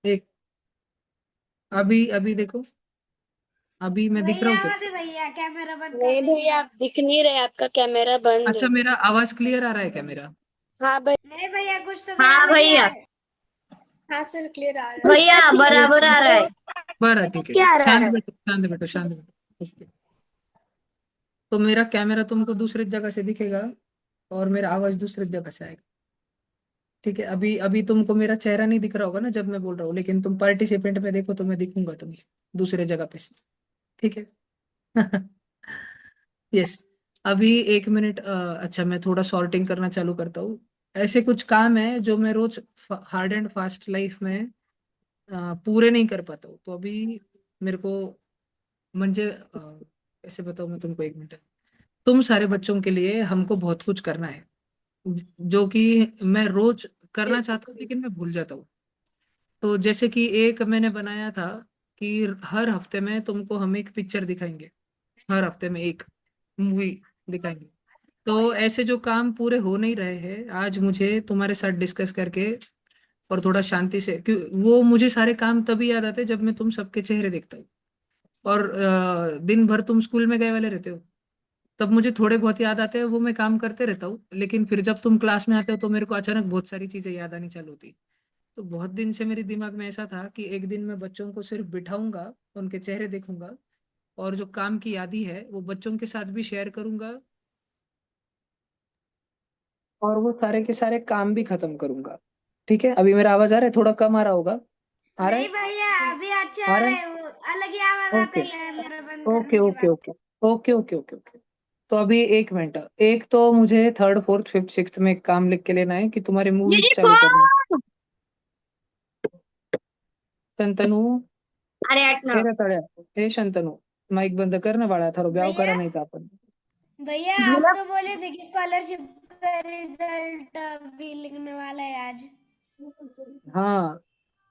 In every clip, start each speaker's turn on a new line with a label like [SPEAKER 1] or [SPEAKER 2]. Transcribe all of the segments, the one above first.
[SPEAKER 1] एक, अभी अभी देखो, अभी मैं दिख रहा
[SPEAKER 2] भैया
[SPEAKER 1] हूँ क्या?
[SPEAKER 2] आवाज है भैया, कैमरा बंद
[SPEAKER 3] नहीं
[SPEAKER 2] करने के
[SPEAKER 3] भैया,
[SPEAKER 2] बाद।
[SPEAKER 3] आप दिख नहीं रहे, आपका कैमरा बंद
[SPEAKER 1] अच्छा,
[SPEAKER 3] है।
[SPEAKER 1] मेरा आवाज क्लियर आ रहा है क्या मेरा?
[SPEAKER 3] हाँ भाई।
[SPEAKER 2] नहीं भैया, कुछ तो भी
[SPEAKER 4] हाँ
[SPEAKER 2] अलग ही आ
[SPEAKER 4] भैया।
[SPEAKER 2] रहा है।
[SPEAKER 3] हाँ सर, क्लियर आ रहा है।
[SPEAKER 4] भैया बराबर आ रहा है।
[SPEAKER 1] बरं, ठीक है
[SPEAKER 4] क्या
[SPEAKER 1] ठीक
[SPEAKER 4] आ
[SPEAKER 1] है,
[SPEAKER 4] रहा
[SPEAKER 1] शांत
[SPEAKER 4] है?
[SPEAKER 1] बैठो शांत बैठो शांत बैठो, ओके। तो मेरा कैमरा तुमको दूसरी जगह से दिखेगा और मेरा आवाज दूसरी जगह से आएगा। ठीक है, अभी अभी तुमको मेरा चेहरा नहीं दिख रहा होगा ना जब मैं बोल रहा हूँ, लेकिन तुम पार्टिसिपेंट में देखो तो मैं दिखूंगा तुम्हें दूसरे जगह पे से। ठीक है। यस। अभी 1 मिनट, अच्छा मैं थोड़ा सॉर्टिंग करना चालू करता हूँ। ऐसे कुछ काम है जो मैं रोज हार्ड एंड फास्ट लाइफ में पूरे नहीं कर पाता हूँ, तो अभी मेरे को म्हणजे कैसे बताऊँ मैं तुमको, 1 मिनट। तुम सारे बच्चों के लिए हमको बहुत कुछ करना है, जो कि मैं रोज करना चाहता हूँ लेकिन मैं भूल जाता हूँ। तो जैसे कि एक मैंने बनाया था कि हर हफ्ते में तुमको हम एक पिक्चर दिखाएंगे, हर हफ्ते में एक मूवी दिखाएंगे। तो ऐसे जो काम पूरे हो नहीं रहे हैं, आज मुझे तुम्हारे साथ डिस्कस करके और थोड़ा शांति से, क्यों वो मुझे सारे काम तभी याद आते हैं जब मैं तुम सबके चेहरे देखता हूँ। और दिन भर तुम स्कूल में गए वाले रहते हो, तब मुझे थोड़े बहुत याद आते हैं, वो मैं काम करते रहता हूँ, लेकिन फिर जब तुम क्लास में आते हो तो मेरे को अचानक बहुत सारी चीजें याद आनी चालू होती। तो बहुत दिन से मेरे दिमाग में ऐसा था कि एक दिन मैं बच्चों को सिर्फ बिठाऊंगा, उनके चेहरे देखूंगा, और जो काम की यादी है वो बच्चों के साथ भी शेयर करूंगा, और वो सारे के सारे काम भी खत्म करूंगा। ठीक है, अभी मेरा आवाज आ रहा है? थोड़ा कम आ रहा होगा। आ रहा
[SPEAKER 2] नहीं
[SPEAKER 1] है?
[SPEAKER 2] भैया, अभी अच्छे
[SPEAKER 1] आ
[SPEAKER 2] आ
[SPEAKER 1] रहा
[SPEAKER 2] रहे
[SPEAKER 1] है?
[SPEAKER 2] हैं, वो अलग ही आवाज आते
[SPEAKER 1] ओके
[SPEAKER 2] हैं कैमरा बंद
[SPEAKER 1] ओके
[SPEAKER 2] करने के
[SPEAKER 1] ओके
[SPEAKER 2] बाद।
[SPEAKER 1] Okay okay okay okay okay. तो अभी 1 मिनट, एक तो मुझे थर्ड फोर्थ फिफ्थ सिक्स्थ में एक काम लिख के लेना है कि तुम्हारे मूवीज
[SPEAKER 4] दीदी
[SPEAKER 1] चालू करनी है।
[SPEAKER 4] फोन।
[SPEAKER 1] शंतनू,
[SPEAKER 4] अरे हटना।
[SPEAKER 1] ए रताळ्या, हे शंतनू, माईक बंद कर ना बाळा, थारो ब्याव करा
[SPEAKER 2] भैया,
[SPEAKER 1] नाही तर आपण।
[SPEAKER 2] भैया आप
[SPEAKER 4] बोला।
[SPEAKER 2] तो बोले थे कि स्कॉलरशिप का रिजल्ट अभी लिखने वाला है आज।
[SPEAKER 1] हाँ,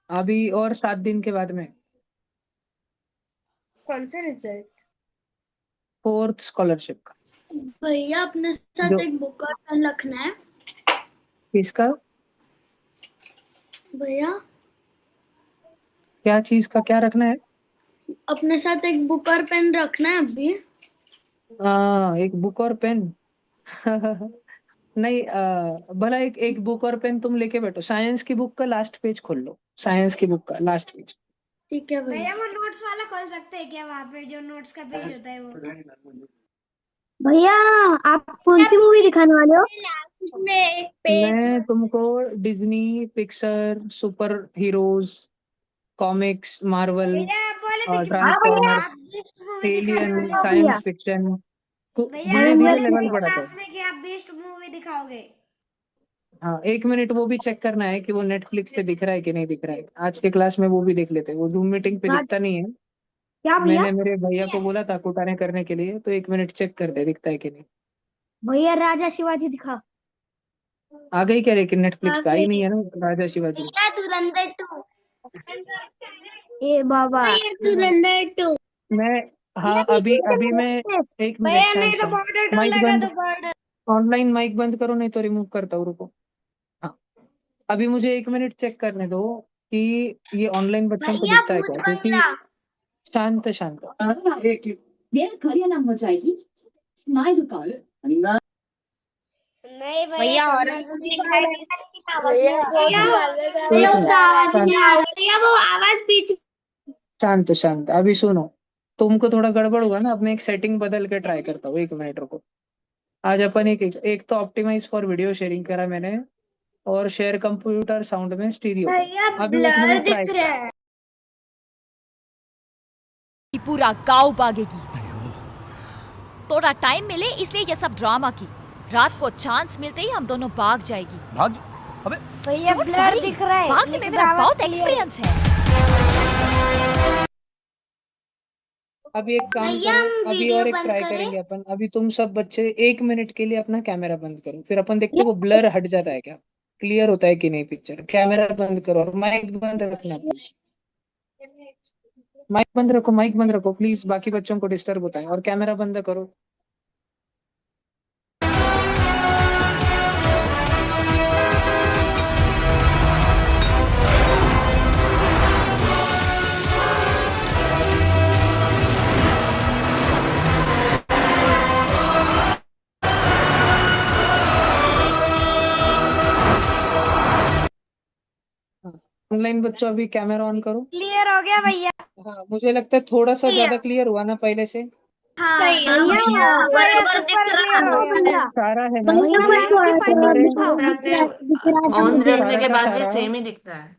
[SPEAKER 1] अभी और 7 दिन के बाद में
[SPEAKER 3] कौन सा रिजल्ट?
[SPEAKER 1] फोर्थ स्कॉलरशिप का।
[SPEAKER 3] भैया अपने साथ
[SPEAKER 1] जो
[SPEAKER 3] एक बुक और पेन रखना है।
[SPEAKER 1] किसका?
[SPEAKER 3] भैया
[SPEAKER 1] क्या चीज का क्या रखना है?
[SPEAKER 3] अपने साथ एक बुक और पेन रखना है अभी।
[SPEAKER 1] हाँ, एक बुक और पेन। नहीं, भला एक एक बुक और पेन तुम लेके बैठो, साइंस की बुक का लास्ट पेज खोल लो, साइंस की बुक का लास्ट पेज।
[SPEAKER 3] ठीक है भैया।
[SPEAKER 2] भैया वो नोट्स वाला खोल सकते हैं क्या, वहां पे जो नोट्स का पेज होता है वो।
[SPEAKER 4] भैया आप कौन सी मूवी दिखाने वाले हो?
[SPEAKER 3] लास्ट में एक पेज।
[SPEAKER 1] मैं तुमको Disney, Pixar, super heroes, comics, Marvel,
[SPEAKER 2] भैया आप बोले थे कि
[SPEAKER 4] हाँ भैया।
[SPEAKER 1] ट्रांसफॉर्मर,
[SPEAKER 2] आप बेस्ट मूवी दिखाने
[SPEAKER 1] एलियन,
[SPEAKER 2] वाले
[SPEAKER 4] हाँ
[SPEAKER 2] थे।
[SPEAKER 4] भैया।
[SPEAKER 1] साइंस फिक्शन को
[SPEAKER 2] भैया
[SPEAKER 4] अरे
[SPEAKER 1] धीरे
[SPEAKER 2] आप
[SPEAKER 1] धीरे
[SPEAKER 2] बोले
[SPEAKER 1] लेवल
[SPEAKER 2] थे
[SPEAKER 1] बढ़ाता
[SPEAKER 2] क्लास
[SPEAKER 1] हूँ।
[SPEAKER 2] में कि आप बेस्ट मूवी दिखाओगे।
[SPEAKER 1] हाँ, 1 मिनट, वो भी चेक करना है कि वो नेटफ्लिक्स पे दिख रहा है कि नहीं दिख रहा है। आज के क्लास में वो भी देख लेते हैं, वो जूम मीटिंग पे
[SPEAKER 4] राज
[SPEAKER 1] दिखता नहीं है।
[SPEAKER 4] क्या भैया?
[SPEAKER 1] मैंने मेरे भैया को
[SPEAKER 2] यस।
[SPEAKER 1] बोला था कुटाने करने के लिए, तो 1 मिनट चेक कर दे दिखता है कि नहीं।
[SPEAKER 4] भैया राजा शिवाजी दिखा।
[SPEAKER 1] आ गई क्या? लेकिन नेटफ्लिक्स
[SPEAKER 4] आ
[SPEAKER 1] पे आई नहीं
[SPEAKER 4] गई।
[SPEAKER 1] है ना राजा शिवाजी।
[SPEAKER 3] भैया धुरंधर 2।
[SPEAKER 4] ए बाबा।
[SPEAKER 3] भैया धुरंधर 2।
[SPEAKER 1] मैं,
[SPEAKER 4] भैया
[SPEAKER 1] हाँ,
[SPEAKER 4] बीच
[SPEAKER 1] अभी
[SPEAKER 4] में
[SPEAKER 1] अभी
[SPEAKER 4] चले
[SPEAKER 1] मैं,
[SPEAKER 4] गए।
[SPEAKER 1] 1 मिनट
[SPEAKER 2] भैया
[SPEAKER 1] शांत
[SPEAKER 2] नहीं तो
[SPEAKER 1] शांत।
[SPEAKER 2] बॉर्डर टू
[SPEAKER 1] माइक
[SPEAKER 2] लगा
[SPEAKER 1] बंद,
[SPEAKER 2] दो, बॉर्डर।
[SPEAKER 1] ऑनलाइन माइक बंद करो नहीं तो रिमूव करता हूँ, रुको। हाँ, अभी मुझे 1 मिनट चेक करने दो कि ये ऑनलाइन बच्चों को
[SPEAKER 3] भैया
[SPEAKER 1] दिखता है
[SPEAKER 3] भूत
[SPEAKER 1] क्या, क्योंकि
[SPEAKER 3] बंगला।
[SPEAKER 1] शांत शांत। Wer kann Ihr Name zeigen? Smile call.
[SPEAKER 2] नहीं भैया,
[SPEAKER 3] भैया हॉरर
[SPEAKER 2] समझ
[SPEAKER 3] मूवी
[SPEAKER 2] नहीं
[SPEAKER 3] दिखाई दे रहा है, लेकिन आवाज
[SPEAKER 4] भैया
[SPEAKER 3] नहीं आ
[SPEAKER 4] बहुत
[SPEAKER 3] रही। भैया
[SPEAKER 4] अलग
[SPEAKER 3] भैया
[SPEAKER 1] एक
[SPEAKER 4] आवाज
[SPEAKER 3] उसका
[SPEAKER 1] मिनट,
[SPEAKER 4] आ रहा
[SPEAKER 3] आवाज ही
[SPEAKER 4] है।
[SPEAKER 3] नहीं
[SPEAKER 1] शांत
[SPEAKER 3] आ रहा। भैया वो आवाज बीच।
[SPEAKER 1] शांत शांत। अभी सुनो, तुमको थोड़ा गड़बड़ होगा ना, अब मैं एक सेटिंग बदल के ट्राई करता हूँ, 1 मिनट रुको। आज अपन एक तो ऑप्टिमाइज फॉर वीडियो शेयरिंग करा मैंने, और शेयर कंप्यूटर साउंड में स्टीरियो पे।
[SPEAKER 3] भैया
[SPEAKER 1] अभी 1 मिनट
[SPEAKER 3] ब्लर
[SPEAKER 1] ट्राई।
[SPEAKER 3] दिख रहा है।
[SPEAKER 5] कि पूरा गांव भागेगी। थोड़ा टाइम मिले इसलिए ये सब ड्रामा की। रात को चांस मिलते ही हम दोनों भाग जाएगी।
[SPEAKER 6] भाग। अबे
[SPEAKER 2] भैया
[SPEAKER 5] Don't
[SPEAKER 2] ब्लर
[SPEAKER 5] worry,
[SPEAKER 2] दिख रहा है
[SPEAKER 5] भागने में
[SPEAKER 2] लेकिन
[SPEAKER 5] मेरा
[SPEAKER 2] आवाज
[SPEAKER 5] बहुत
[SPEAKER 2] क्लियर है।
[SPEAKER 5] एक्सपीरियंस है।
[SPEAKER 1] अभी एक काम
[SPEAKER 3] भैया
[SPEAKER 1] करो,
[SPEAKER 3] हम
[SPEAKER 1] अभी
[SPEAKER 3] वीडियो
[SPEAKER 1] और एक
[SPEAKER 3] बंद
[SPEAKER 1] ट्राई
[SPEAKER 3] करें।
[SPEAKER 1] करेंगे अपन। अभी तुम सब बच्चे 1 मिनट के लिए अपना कैमरा बंद करो, फिर अपन देखते हैं वो ब्लर हट जाता है क्या, क्लियर होता है कि नहीं पिक्चर। कैमरा बंद करो और माइक बंद रखना प्लीज। माइक बंद रखो, माइक बंद रखो प्लीज, बाकी बच्चों को डिस्टर्ब होता है। और कैमरा बंद करो। ऑनलाइन बच्चों अभी कैमरा ऑन करो।
[SPEAKER 2] क्लियर हो गया भैया।
[SPEAKER 1] हाँ, मुझे लगता है थोड़ा सा ज्यादा क्लियर हुआ ना पहले से।
[SPEAKER 3] हाँ
[SPEAKER 4] भैया
[SPEAKER 2] भैया
[SPEAKER 3] बराबर दिख
[SPEAKER 2] सुपर क्लियर हो
[SPEAKER 3] रहा
[SPEAKER 2] गया।
[SPEAKER 4] भैया
[SPEAKER 1] सारा है ना
[SPEAKER 4] भैया
[SPEAKER 1] ये
[SPEAKER 4] थोड़ा
[SPEAKER 1] तुम्हारे
[SPEAKER 4] दिखाओ, दिख रहा था
[SPEAKER 6] ऑन
[SPEAKER 4] मुझे।
[SPEAKER 6] करने के
[SPEAKER 1] सारा का
[SPEAKER 6] बाद भी
[SPEAKER 1] सारा
[SPEAKER 6] सेम ही दिखता है।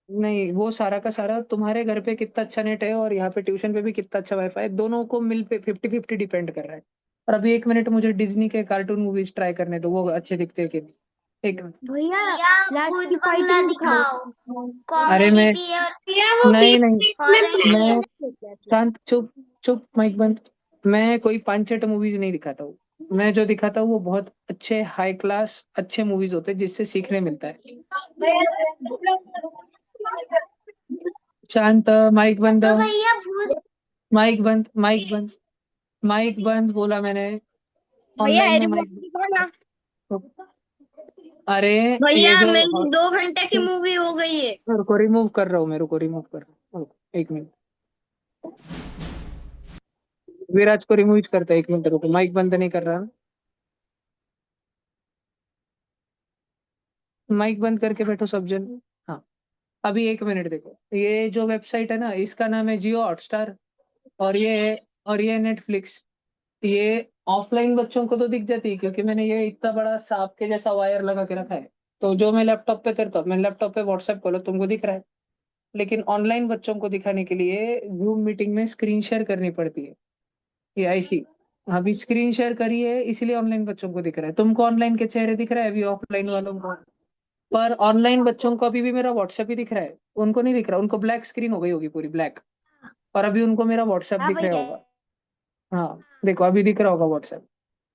[SPEAKER 1] नहीं, वो सारा का सारा तुम्हारे घर पे कितना अच्छा नेट है और यहाँ पे ट्यूशन पे भी कितना अच्छा वाईफाई है, दोनों को मिल पे 50-50 डिपेंड कर रहा है। और अभी 1 मिनट मुझे डिज्नी के कार्टून मूवीज ट्राई करने दो, वो अच्छे दिखते हैं कि नहीं। 1 मिनट।
[SPEAKER 4] भैया
[SPEAKER 7] भैया
[SPEAKER 4] लास्ट
[SPEAKER 7] भूत
[SPEAKER 4] की
[SPEAKER 7] बंगला
[SPEAKER 4] फाइटिंग दिखाओ।
[SPEAKER 7] दिखाओ,
[SPEAKER 1] अरे
[SPEAKER 7] कॉमेडी
[SPEAKER 1] मैं
[SPEAKER 7] की और
[SPEAKER 1] नहीं नहीं
[SPEAKER 7] हॉरर
[SPEAKER 1] मैं
[SPEAKER 7] की।
[SPEAKER 1] शांत, चुप चुप, माइक बंद। मैं कोई 5-6 मूवीज नहीं दिखाता हूँ। मैं जो दिखाता हूँ वो बहुत अच्छे हाई क्लास अच्छे मूवीज होते हैं जिससे सीखने मिलता है। शांत, माइक बंद,
[SPEAKER 7] तो भैया भूत
[SPEAKER 1] माइक बंद, माइक बंद, माइक बंद बोला मैंने। ऑनलाइन में माइक बंद। अरे ये
[SPEAKER 3] भैया
[SPEAKER 1] जो
[SPEAKER 3] मेरी 2 घंटे की मूवी हो गई है।
[SPEAKER 1] रुको, रिमूव कर रहा हूँ, मेरे को रिमूव कर रहा हूँ, रुको, 1 मिनट। विराज को रिमूव करता है, 1 मिनट रुको, माइक बंद नहीं कर रहा। माइक बंद करके बैठो सब जन। हाँ, अभी 1 मिनट देखो, ये जो वेबसाइट है ना इसका नाम है जियो हॉटस्टार। और ये नेटफ्लिक्स। ये ऑफलाइन बच्चों को तो दिख जाती है क्योंकि मैंने ये इतना बड़ा सांप के जैसा वायर लगा के रखा है। तो जो मैं लैपटॉप पे करता हूँ, मैं लैपटॉप पे व्हाट्सएप खोलो तुमको दिख रहा है। लेकिन ऑनलाइन बच्चों को दिखाने के लिए जूम मीटिंग में स्क्रीन शेयर करनी पड़ती है। ये ऐसी अभी स्क्रीन शेयर करी है इसलिए ऑनलाइन बच्चों को दिख रहा है, तुमको ऑनलाइन के चेहरे दिख रहा है अभी ऑफलाइन वालों को। पर ऑनलाइन बच्चों को अभी भी मेरा व्हाट्सएप ही दिख रहा है, उनको नहीं दिख रहा, उनको ब्लैक स्क्रीन हो गई होगी पूरी ब्लैक। और अभी उनको मेरा व्हाट्सएप
[SPEAKER 2] हाँ
[SPEAKER 1] दिख रहा
[SPEAKER 2] भैया।
[SPEAKER 1] होगा। हाँ देखो, अभी दिख रहा होगा व्हाट्सएप।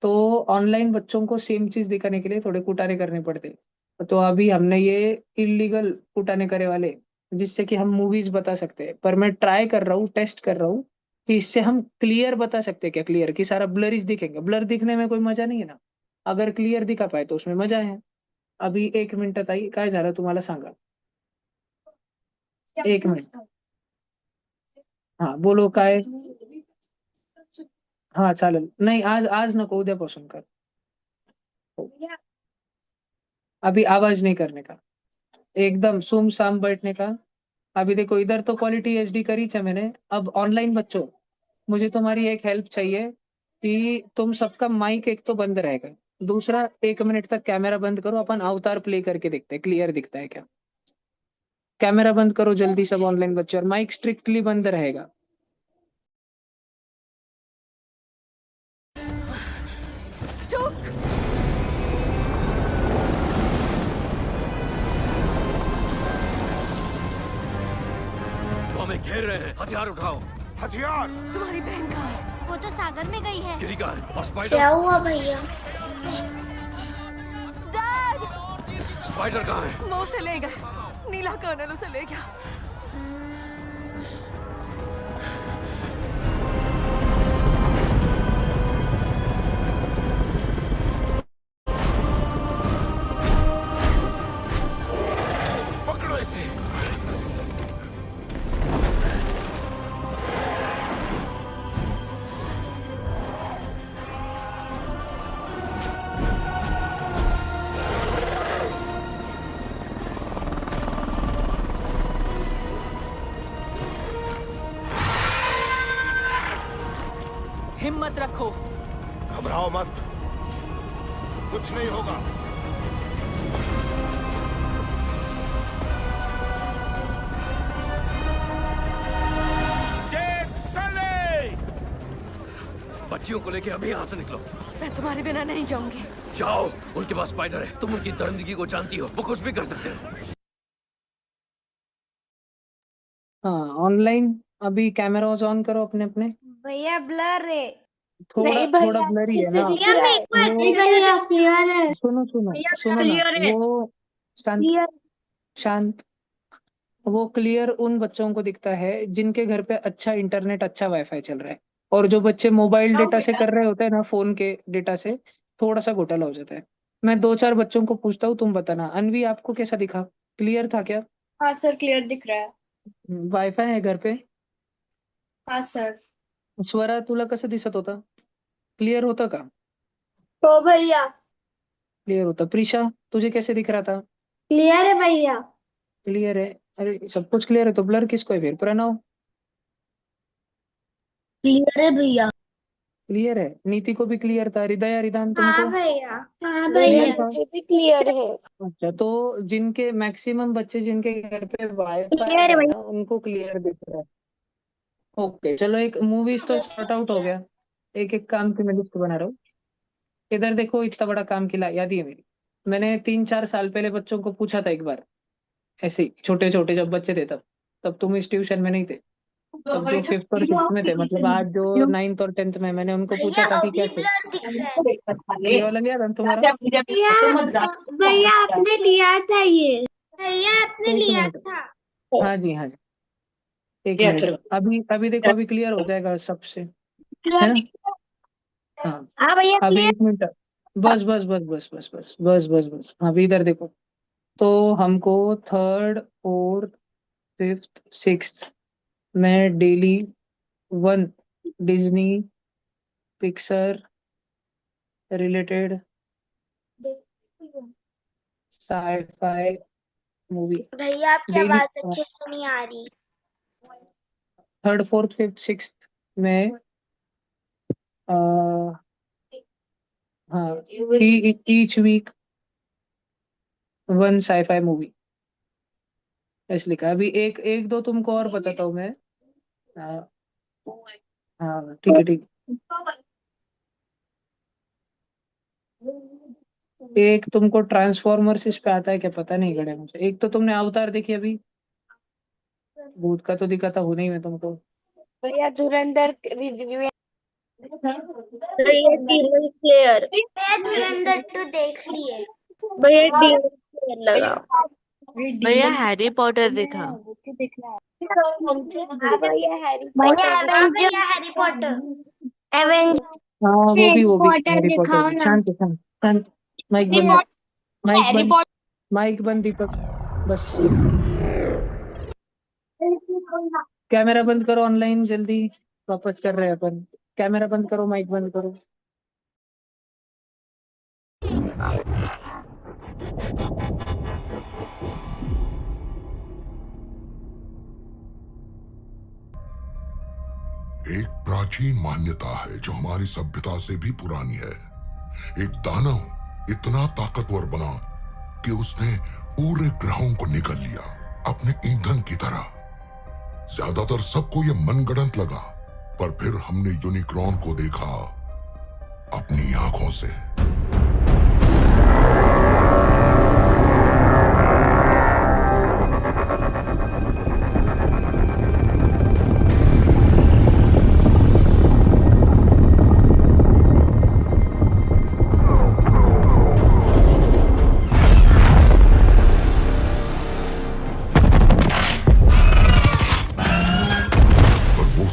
[SPEAKER 1] तो ऑनलाइन बच्चों को सेम चीज दिखाने के लिए थोड़े कुटाने करने पड़ते हैं। तो अभी हमने ये इलीगल कुटाने करे वाले जिससे कि हम मूवीज बता सकते हैं, पर मैं ट्राई कर रहा हूँ, टेस्ट कर रहा हूँ कि इससे हम क्लियर बता सकते हैं क्या, क्लियर कि सारा ब्लरिश दिखेंगे, ब्लर दिखने में कोई मजा नहीं है ना। अगर क्लियर दिखा पाए तो उसमें मजा है। अभी 1 मिनिट आई, काय झालं तुम्हाला सांगा। 1 मिनिट, हाँ बोलो काय। हाँ चालेल, नाही आज आज नको, उद्यापासून कर। हो. अभी आवाज नहीं करने का, एकदम सुम साम बैठने का। अभी देखो इधर तो क्वालिटी एचडी करी है मैंने। अब ऑनलाइन बच्चों, मुझे तुम्हारी एक हेल्प चाहिए कि तुम सबका माइक एक तो बंद रहेगा, दूसरा 1 मिनट तक कैमरा बंद करो, अपन अवतार प्ले करके देखते हैं क्लियर दिखता है क्या। कैमरा बंद करो जल्दी सब ऑनलाइन बच्चे, और माइक स्ट्रिक्टली बंद रहेगा।
[SPEAKER 8] तो हमें घेर रहे हैं, हथियार उठाओ। हथियार।
[SPEAKER 5] तुम्हारी बहन कहाँ है?
[SPEAKER 7] वो तो सागर में गई है।
[SPEAKER 8] गिरी कहाँ है? और
[SPEAKER 7] क्या
[SPEAKER 8] स्पाइडर?
[SPEAKER 7] हुआ भैया?
[SPEAKER 8] स्पाइडर कहाँ है?
[SPEAKER 9] वो उसे ले गए, नीला कर्नल उसे ले गया।
[SPEAKER 8] पकड़ो इसे।
[SPEAKER 9] हिम्मत रखो।
[SPEAKER 8] घबराओ मत, कुछ नहीं होगा। बच्चियों को लेके अभी यहाँ से निकलो।
[SPEAKER 9] मैं तुम्हारे बिना नहीं जाऊंगी।
[SPEAKER 8] जाओ, उनके पास स्पाइडर है, तुम उनकी दरिंदगी को जानती हो, वो कुछ भी कर सकते हैं।
[SPEAKER 1] हाँ ऑनलाइन अभी कैमरा ऑन करो अपने अपने।
[SPEAKER 2] भैया ब्लर है।
[SPEAKER 1] थोड़ा थोड़ा ब्लरी है ना
[SPEAKER 7] भैया मेरे को
[SPEAKER 1] वो।
[SPEAKER 4] भैया क्लियर है।
[SPEAKER 1] सुनो सुनो सुनो ना,
[SPEAKER 3] क्लियर है।
[SPEAKER 1] वो शांत
[SPEAKER 4] क्लियर।
[SPEAKER 1] शांत। वो क्लियर उन बच्चों को दिखता है जिनके घर पे अच्छा इंटरनेट अच्छा वाईफाई चल रहा है। और जो बच्चे मोबाइल डेटा से कर रहे होते हैं ना, फोन के डेटा से थोड़ा सा घोटाला हो जाता है। मैं 2-4 बच्चों को पूछता हूँ, तुम बताना। अनवी आपको कैसा दिखा, क्लियर था क्या?
[SPEAKER 3] हाँ सर, क्लियर दिख रहा है।
[SPEAKER 1] वाईफाई है घर पे?
[SPEAKER 3] हाँ सर।
[SPEAKER 1] स्वरा तुला कसं दिसत होता, क्लियर होता का?
[SPEAKER 3] तो भैया
[SPEAKER 1] क्लियर होता। प्रीशा तुझे कैसे दिख रहा था?
[SPEAKER 4] क्लियर है भैया।
[SPEAKER 1] क्लियर है। अरे सब कुछ क्लियर है तो ब्लर किसको है फिर? प्रणव
[SPEAKER 3] क्लियर है भैया।
[SPEAKER 1] क्लियर है, नीति को भी क्लियर था, हृदय रिदान
[SPEAKER 2] हाँ
[SPEAKER 1] तुमको
[SPEAKER 2] भैया।
[SPEAKER 3] हाँ
[SPEAKER 1] क्लियर
[SPEAKER 3] भैया।
[SPEAKER 1] था?
[SPEAKER 2] मुझे भी क्लियर है।
[SPEAKER 1] अच्छा, तो जिनके मैक्सिमम बच्चे जिनके घर पे वाईफाई
[SPEAKER 4] क्लियर है
[SPEAKER 1] है
[SPEAKER 4] भाई।
[SPEAKER 1] ना उनको क्लियर दिख रहा है। ओके चलो, एक मूवीज तो सॉर्ट आउट हो गया। एक एक काम की मैं लिस्ट बना रहा हूँ। इधर देखो, इतना बड़ा काम की याद है मेरी। मैंने 3-4 साल पहले बच्चों को पूछा था एक बार, ऐसे ही छोटे छोटे जब बच्चे थे तब। तब तुम इस ट्यूशन में नहीं थे, तब जो 5th और 6th में थे, मतलब आज जो 9th और 10th में, मैंने उनको पूछा
[SPEAKER 2] भैया
[SPEAKER 1] था कि
[SPEAKER 2] अभी
[SPEAKER 1] कैसे।
[SPEAKER 2] ब्लर दिख रहा है।
[SPEAKER 1] ये वाला लिया था तुम्हारा?
[SPEAKER 4] भैया भैया आपने लिया था ये।
[SPEAKER 2] भैया आपने
[SPEAKER 1] एक
[SPEAKER 2] लिया
[SPEAKER 1] मिनट,
[SPEAKER 2] था।
[SPEAKER 1] हाँ जी हाँ जी, एक मिनट। अभी अभी देखो, अभी क्लियर हो जाएगा सबसे, है ना? हाँ,
[SPEAKER 4] हाँ भैया
[SPEAKER 1] अभी
[SPEAKER 4] क्लियर।
[SPEAKER 1] 1 मिनट। बस बस बस बस बस बस बस बस बस, अभी इधर देखो। तो हमको 3rd 4th 5th 6th में daily 1 Disney Pixar related scifi movie
[SPEAKER 2] भैया आपकी
[SPEAKER 1] डेली।
[SPEAKER 2] आवाज अच्छे से नहीं आ रही।
[SPEAKER 1] 3rd 4th 5th 6th में आ, हाँ, ईच वीक 1 साईफाई मूवी ऐसे लिखा है। अभी एक एक दो तुमको और बताता हूँ मैं। हाँ हाँ, ठीक है ठीक है। एक तुमको ट्रांसफॉर्मर्स इस पे आता है क्या पता नहीं गड़े मुझे। एक तो तुमने अवतार देखी अभी, भूत का तो दिखाता हूँ नहीं मैं तुमको।
[SPEAKER 2] भैया धुरंधर रिव्यू।
[SPEAKER 3] भैया डीमन स्लेयर।
[SPEAKER 2] भैया धुरंधर 2 देख लिए।
[SPEAKER 3] भैया डीमन स्लेयर लगा।
[SPEAKER 9] भैया हैरी पॉटर देखा।
[SPEAKER 2] हाँ भैया हैरी पॉटर। हाँ भैया हैरी पॉटर।
[SPEAKER 4] एवेंजर
[SPEAKER 1] हाँ वो
[SPEAKER 4] हैरी
[SPEAKER 1] भी
[SPEAKER 4] पॉटर
[SPEAKER 1] हैरी पॉटर
[SPEAKER 4] दिखाओ
[SPEAKER 1] भी।
[SPEAKER 4] ना।
[SPEAKER 1] शांत शांत शांत, माइक
[SPEAKER 4] हैरी
[SPEAKER 1] बंद, माइक
[SPEAKER 4] हैरी
[SPEAKER 1] बंद, माइक बंद दीपक, बस। कैमरा बंद करो ऑनलाइन जल्दी, वापस कर रहे हैं अपन। कैमरा बंद करो, माइक बंद करो।
[SPEAKER 6] एक प्राचीन मान्यता है जो हमारी सभ्यता से भी पुरानी है। एक दानव इतना ताकतवर बना कि उसने पूरे ग्रहों को निगल लिया अपने ईंधन की तरह। ज्यादातर सबको यह मनगढ़ंत लगा, पर फिर हमने यूनिक्रॉन को देखा अपनी आंखों से।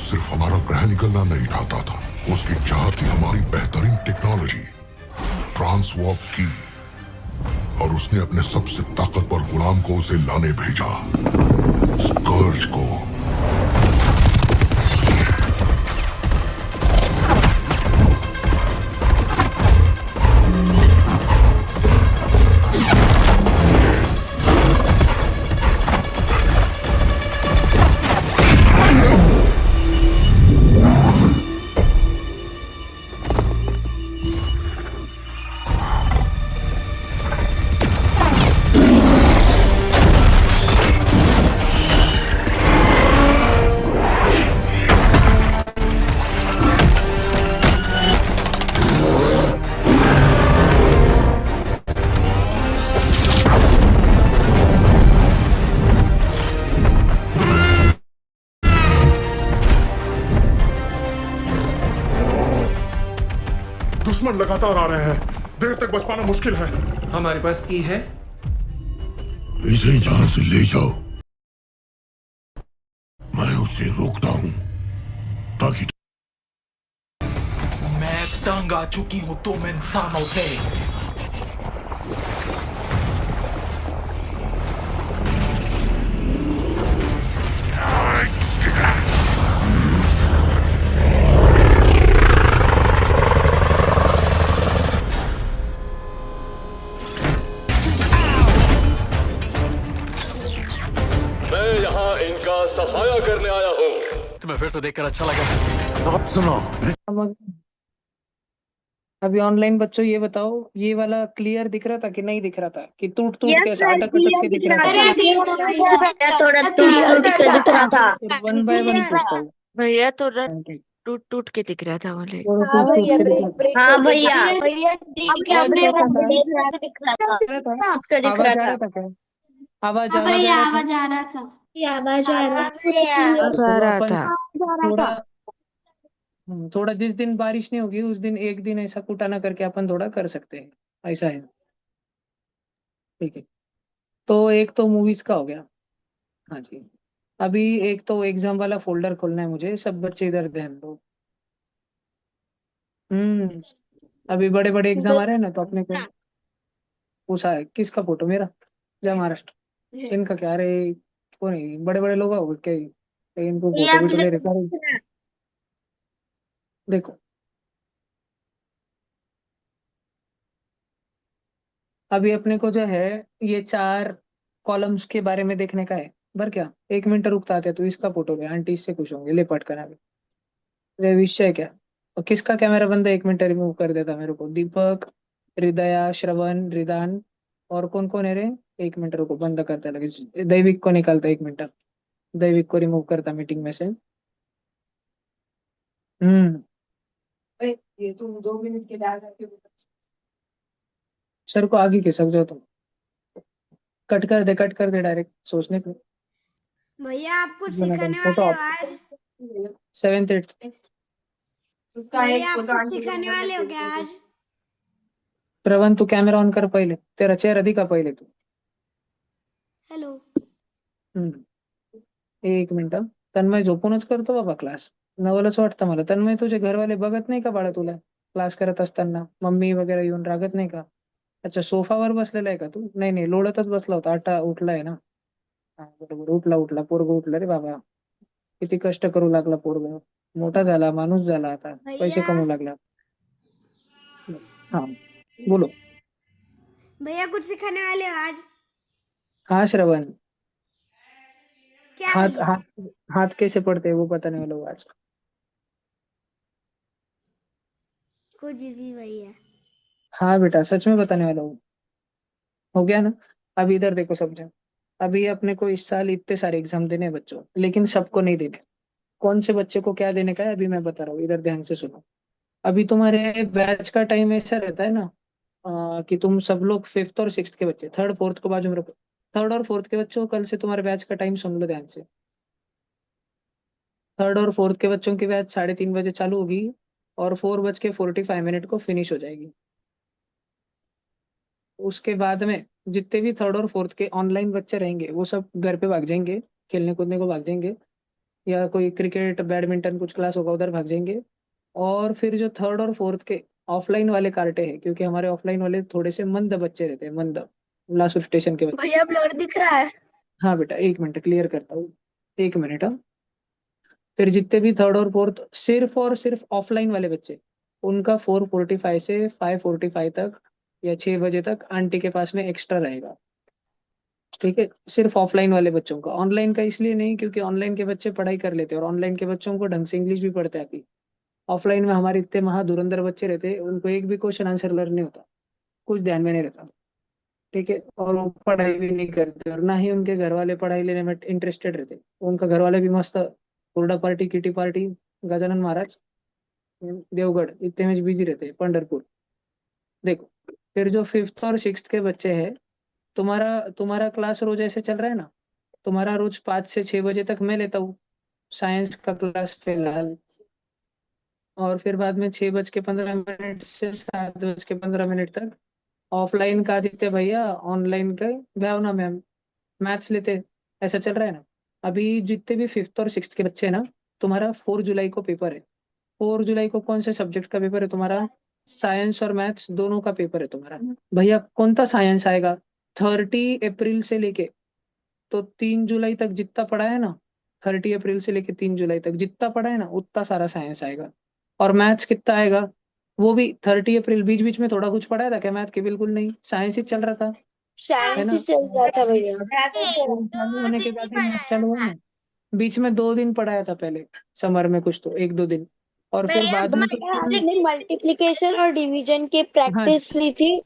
[SPEAKER 6] सिर्फ हमारा ग्रह निकलना नहीं चाहता था, उसकी चाह थी हमारी बेहतरीन टेक्नोलॉजी ट्रांसवॉर्प की, और उसने अपने सबसे ताकतवर गुलाम को उसे लाने भेजा, स्कर्ज को। दुश्मन लगातार आ रहे हैं, देर तक बच पाना मुश्किल है।
[SPEAKER 8] हमारे पास की है,
[SPEAKER 6] इसे यहां से ले जाओ, मैं उसे रोकता हूं ताकि।
[SPEAKER 8] मैं तंग आ चुकी हूं तुम इंसानों से। मैं यहाँ इनका सफाया करने आया हूँ।
[SPEAKER 10] तुम्हें फिर से देखकर अच्छा लगा।
[SPEAKER 6] सब सुनो।
[SPEAKER 1] अब अभी ऑनलाइन बच्चों ये बताओ, ये वाला क्लियर दिख रहा था कि नहीं दिख रहा था, कि टूट टूट के ऐसा अटक अटक के दिख रहा था?
[SPEAKER 3] थोड़ा टूट टूट के दिख रहा था।
[SPEAKER 1] वन बाय वन पूछता हूँ।
[SPEAKER 9] भैया थोड़ा टूट टूट के दिख रहा था बोले।
[SPEAKER 1] थोड़ा टूट टूट के दिख रहा था।
[SPEAKER 3] हाँ भैया
[SPEAKER 1] आवाज आ रहा था क्या? आवाज आ रहा था?
[SPEAKER 2] आवाज आ रहा
[SPEAKER 9] आ रहा था।
[SPEAKER 1] थोड़ा जिस दिन बारिश नहीं होगी उस दिन एक दिन ऐसा कुटाना करके अपन थोड़ा कर सकते हैं, ऐसा है। ठीक है, तो एक तो मूवीज का हो गया। हाँ जी, अभी एक तो एग्जाम वाला फोल्डर खोलना है मुझे, सब बच्चे इधर ध्यान दो। अभी बड़े बड़े एग्जाम आ रहे हैं ना, तो अपने को पूछा है किसका फोटो, मेरा जय महाराष्ट्र, इनका क्या रहे, को नहीं बड़े बड़े लोग हो क्या, इनको फोटो भी तो ले रहे। देखो अभी अपने को जो है ये 4 कॉलम्स के बारे में देखने का है। बर क्या 1 मिनट रुकता है तो इसका फोटो ले, आंटी इससे खुश होंगे, ले पट करा रे विषय है क्या। और किसका कैमरा बंद है, 1 मिनट रिमूव कर देता मेरे को, दीपक, हृदया, श्रवण, रिदान, और कौन कौन है रे। 1 मिनट रुको, बंद करता लगे, दैविक को निकालता, 1 मिनट, दैविक को रिमूव करता मीटिंग में से। हम्म ये तुम 2 मिनट के लिए आ जाते हो, सर को आगे खिसक जाओ तुम, कट कर दे डायरेक्ट सोचने पे।
[SPEAKER 2] भैया आप कुछ सिखाने
[SPEAKER 1] फोटो
[SPEAKER 2] वाले हो आज?
[SPEAKER 1] 7th 8th।
[SPEAKER 2] भैया आप कुछ सिखाने वाले हो क्या आज?
[SPEAKER 1] श्रवण तू कैमरा ऑन कर पहिले, तेरा चेहरा दिखा पहिले तू।
[SPEAKER 2] हॅलो.
[SPEAKER 1] एक मिनिट, तन्मय झोपूनच करतो बाबा क्लास, नवलच वाटतं मला। तन्मय तुझे घरवाले बघत नाही का बाळा तुला क्लास करत असताना, मम्मी वगैरे येऊन रागत नाही का? अच्छा सोफावर बसलेला आहे का तू? नाही नाही, लोळतच बसला होता, आता उठलाय ना? हा बरोबर, उठला पोरग उठला रे बाबा, किती कष्ट करू लागला पोरग, मोठा झाला, माणूस झाला, आता पैसे
[SPEAKER 2] भैया
[SPEAKER 1] कमवू लागला। हाँ बोलो।
[SPEAKER 2] भैया कुछ सिखाने वाले हो आज?
[SPEAKER 1] हाँ श्रवण,
[SPEAKER 2] क्या
[SPEAKER 1] हाथ
[SPEAKER 2] भैया?
[SPEAKER 1] हाथ हाथ कैसे पड़ते हैं वो बताने वाला हूँ आज।
[SPEAKER 2] कुछ भी भैया।
[SPEAKER 1] हाँ बेटा सच में बताने वाला हूँ, हो गया ना? अभी इधर देखो समझो, अभी अपने को इस साल इतने सारे एग्जाम देने हैं बच्चों, लेकिन सबको नहीं देने। कौन से बच्चे को क्या देने का है अभी मैं बता रहा हूँ, इधर ध्यान से सुनो। अभी तुम्हारे बैच का टाइम ऐसा रहता है ना, कि तुम सब लोग 5th और 6th के बच्चे, 3rd 4th को बाजू में रखो। 3rd और 4th के बच्चों, कल से तुम्हारे बैच का टाइम सुन लो ध्यान से। 3rd और 4th के बच्चों की बैच 3:30 बजे चालू होगी और 4:45 को फिनिश हो जाएगी। उसके बाद में जितने भी 3rd और 4th के ऑनलाइन बच्चे रहेंगे वो सब घर पे भाग जाएंगे, खेलने कूदने को भाग जाएंगे, या कोई क्रिकेट बैडमिंटन कुछ क्लास होगा उधर भाग जाएंगे। और फिर जो 3rd और 4th के ऑफलाइन वाले कार्टे हैं, क्योंकि हमारे ऑफलाइन वाले थोड़े से मंद बच्चे रहते हैं, मंद, लासुर स्टेशन के बच्चे।
[SPEAKER 2] भैया ब्लर दिख रहा है।
[SPEAKER 1] हाँ बेटा 1 मिनट क्लियर करता हूँ, 1 मिनट। हाँ फिर जितने भी 3rd और 4th सिर्फ और सिर्फ ऑफलाइन वाले बच्चे, उनका 4:45 से 5:45 तक या 6 बजे तक आंटी के पास में एक्स्ट्रा रहेगा। ठीक है, सिर्फ ऑफलाइन वाले बच्चों का, ऑनलाइन का इसलिए नहीं क्योंकि ऑनलाइन के बच्चे पढ़ाई कर लेते हैं और ऑनलाइन के बच्चों को ढंग से इंग्लिश भी पढ़ते आती। ऑफलाइन में हमारे इतने धुरंधर बच्चे रहते हैं, उनको एक भी क्वेश्चन आंसर लर्न नहीं होता, कुछ ध्यान में नहीं रहता। ठीक है, और वो पढ़ाई भी नहीं करते और ना ही उनके घर वाले पढ़ाई लेने में इंटरेस्टेड रहते। उनका घर वाले भी मस्त हुरडा party, kitty party, Gajanan Maharaj, Deogarh इतने में बिजी रहते हैं, पंढरपुर। देखो फिर जो 5th और 6th के बच्चे हैं, तुम्हारा तुम्हारा क्लास रोज ऐसे चल रहा है ना, तुम्हारा रोज 5 से 6 बजे तक मैं लेता हूँ साइंस का क्लास फिलहाल, और फिर बाद में 6:15 से 7:15 तक ऑफलाइन का आदित्य भैया, ऑनलाइन का भावना मैम, मैथ्स लेते। ऐसा चल रहा है ना। अभी जितने भी 5th और 6th के बच्चे हैं ना, तुम्हारा 4 जुलाई को पेपर है। 4 जुलाई को कौन से सब्जेक्ट का पेपर है तुम्हारा? साइंस और मैथ्स दोनों का पेपर है तुम्हारा। भैया कौन सा साइंस आएगा? 30 अप्रैल से लेके तो 3 जुलाई तक जितना पढ़ा है ना, 30 अप्रैल से लेके 3 जुलाई तक जितना पढ़ा है ना, उतना सारा साइंस आएगा। और मैथ्स कितना आएगा? वो भी 30 अप्रैल, बीच बीच में थोड़ा कुछ पढ़ाया था क्या मैथ के? बिल्कुल नहीं, साइंस ही चल रहा था। है ना।
[SPEAKER 9] चल रहा था भैया।
[SPEAKER 1] स्कूल चालू होने के बाद ही मैथ चालू हुआ ना। बीच में 2 दिन पढ़ाया था पहले, समर में कुछ तो 1-2 दिन, और फिर बाद में तो
[SPEAKER 9] आपने मल्टीप्लिकेशन और डिवीजन की
[SPEAKER 1] हाँ
[SPEAKER 9] प्रैक्टिस ली थी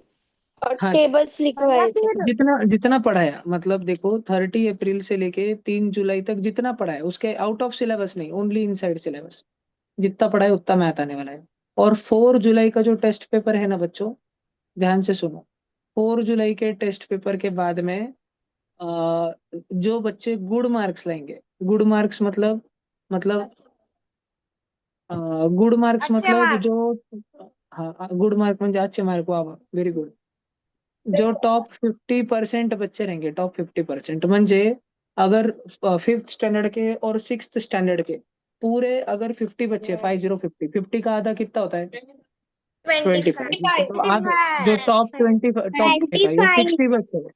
[SPEAKER 9] और
[SPEAKER 1] हाँ
[SPEAKER 9] टेबल्स लिखवाए थे।
[SPEAKER 1] जितना जितना पढ़ाया, मतलब देखो 30 अप्रैल से लेके 3 जुलाई तक जितना पढ़ाया, उसके आउट ऑफ सिलेबस नहीं, ओनली इनसाइड सिलेबस, जितना पढ़ाया उतना मैथ आने वाला है। और 4 जुलाई का जो टेस्ट पेपर है ना बच्चों, ध्यान से सुनो, 4 जुलाई के टेस्ट पेपर के बाद में जो बच्चे गुड मार्क्स लाएंगे, गुड मार्क्स मतलब गुड मार्क्स मतलब जो, हाँ गुड मार्क म्हणजे अच्छे मार्क, वाह वाह व्हेरी गुड, जो टॉप 50% बच्चे रहेंगे, टॉप 50% म्हणजे अगर 5th स्टैंडर्ड के और 6th स्टैंडर्ड के पूरे अगर 50 बच्चे, 50 का आधा कितना होता है, 20%। तो आगे जो टॉप 20, टॉप का ये 60 बच्चे,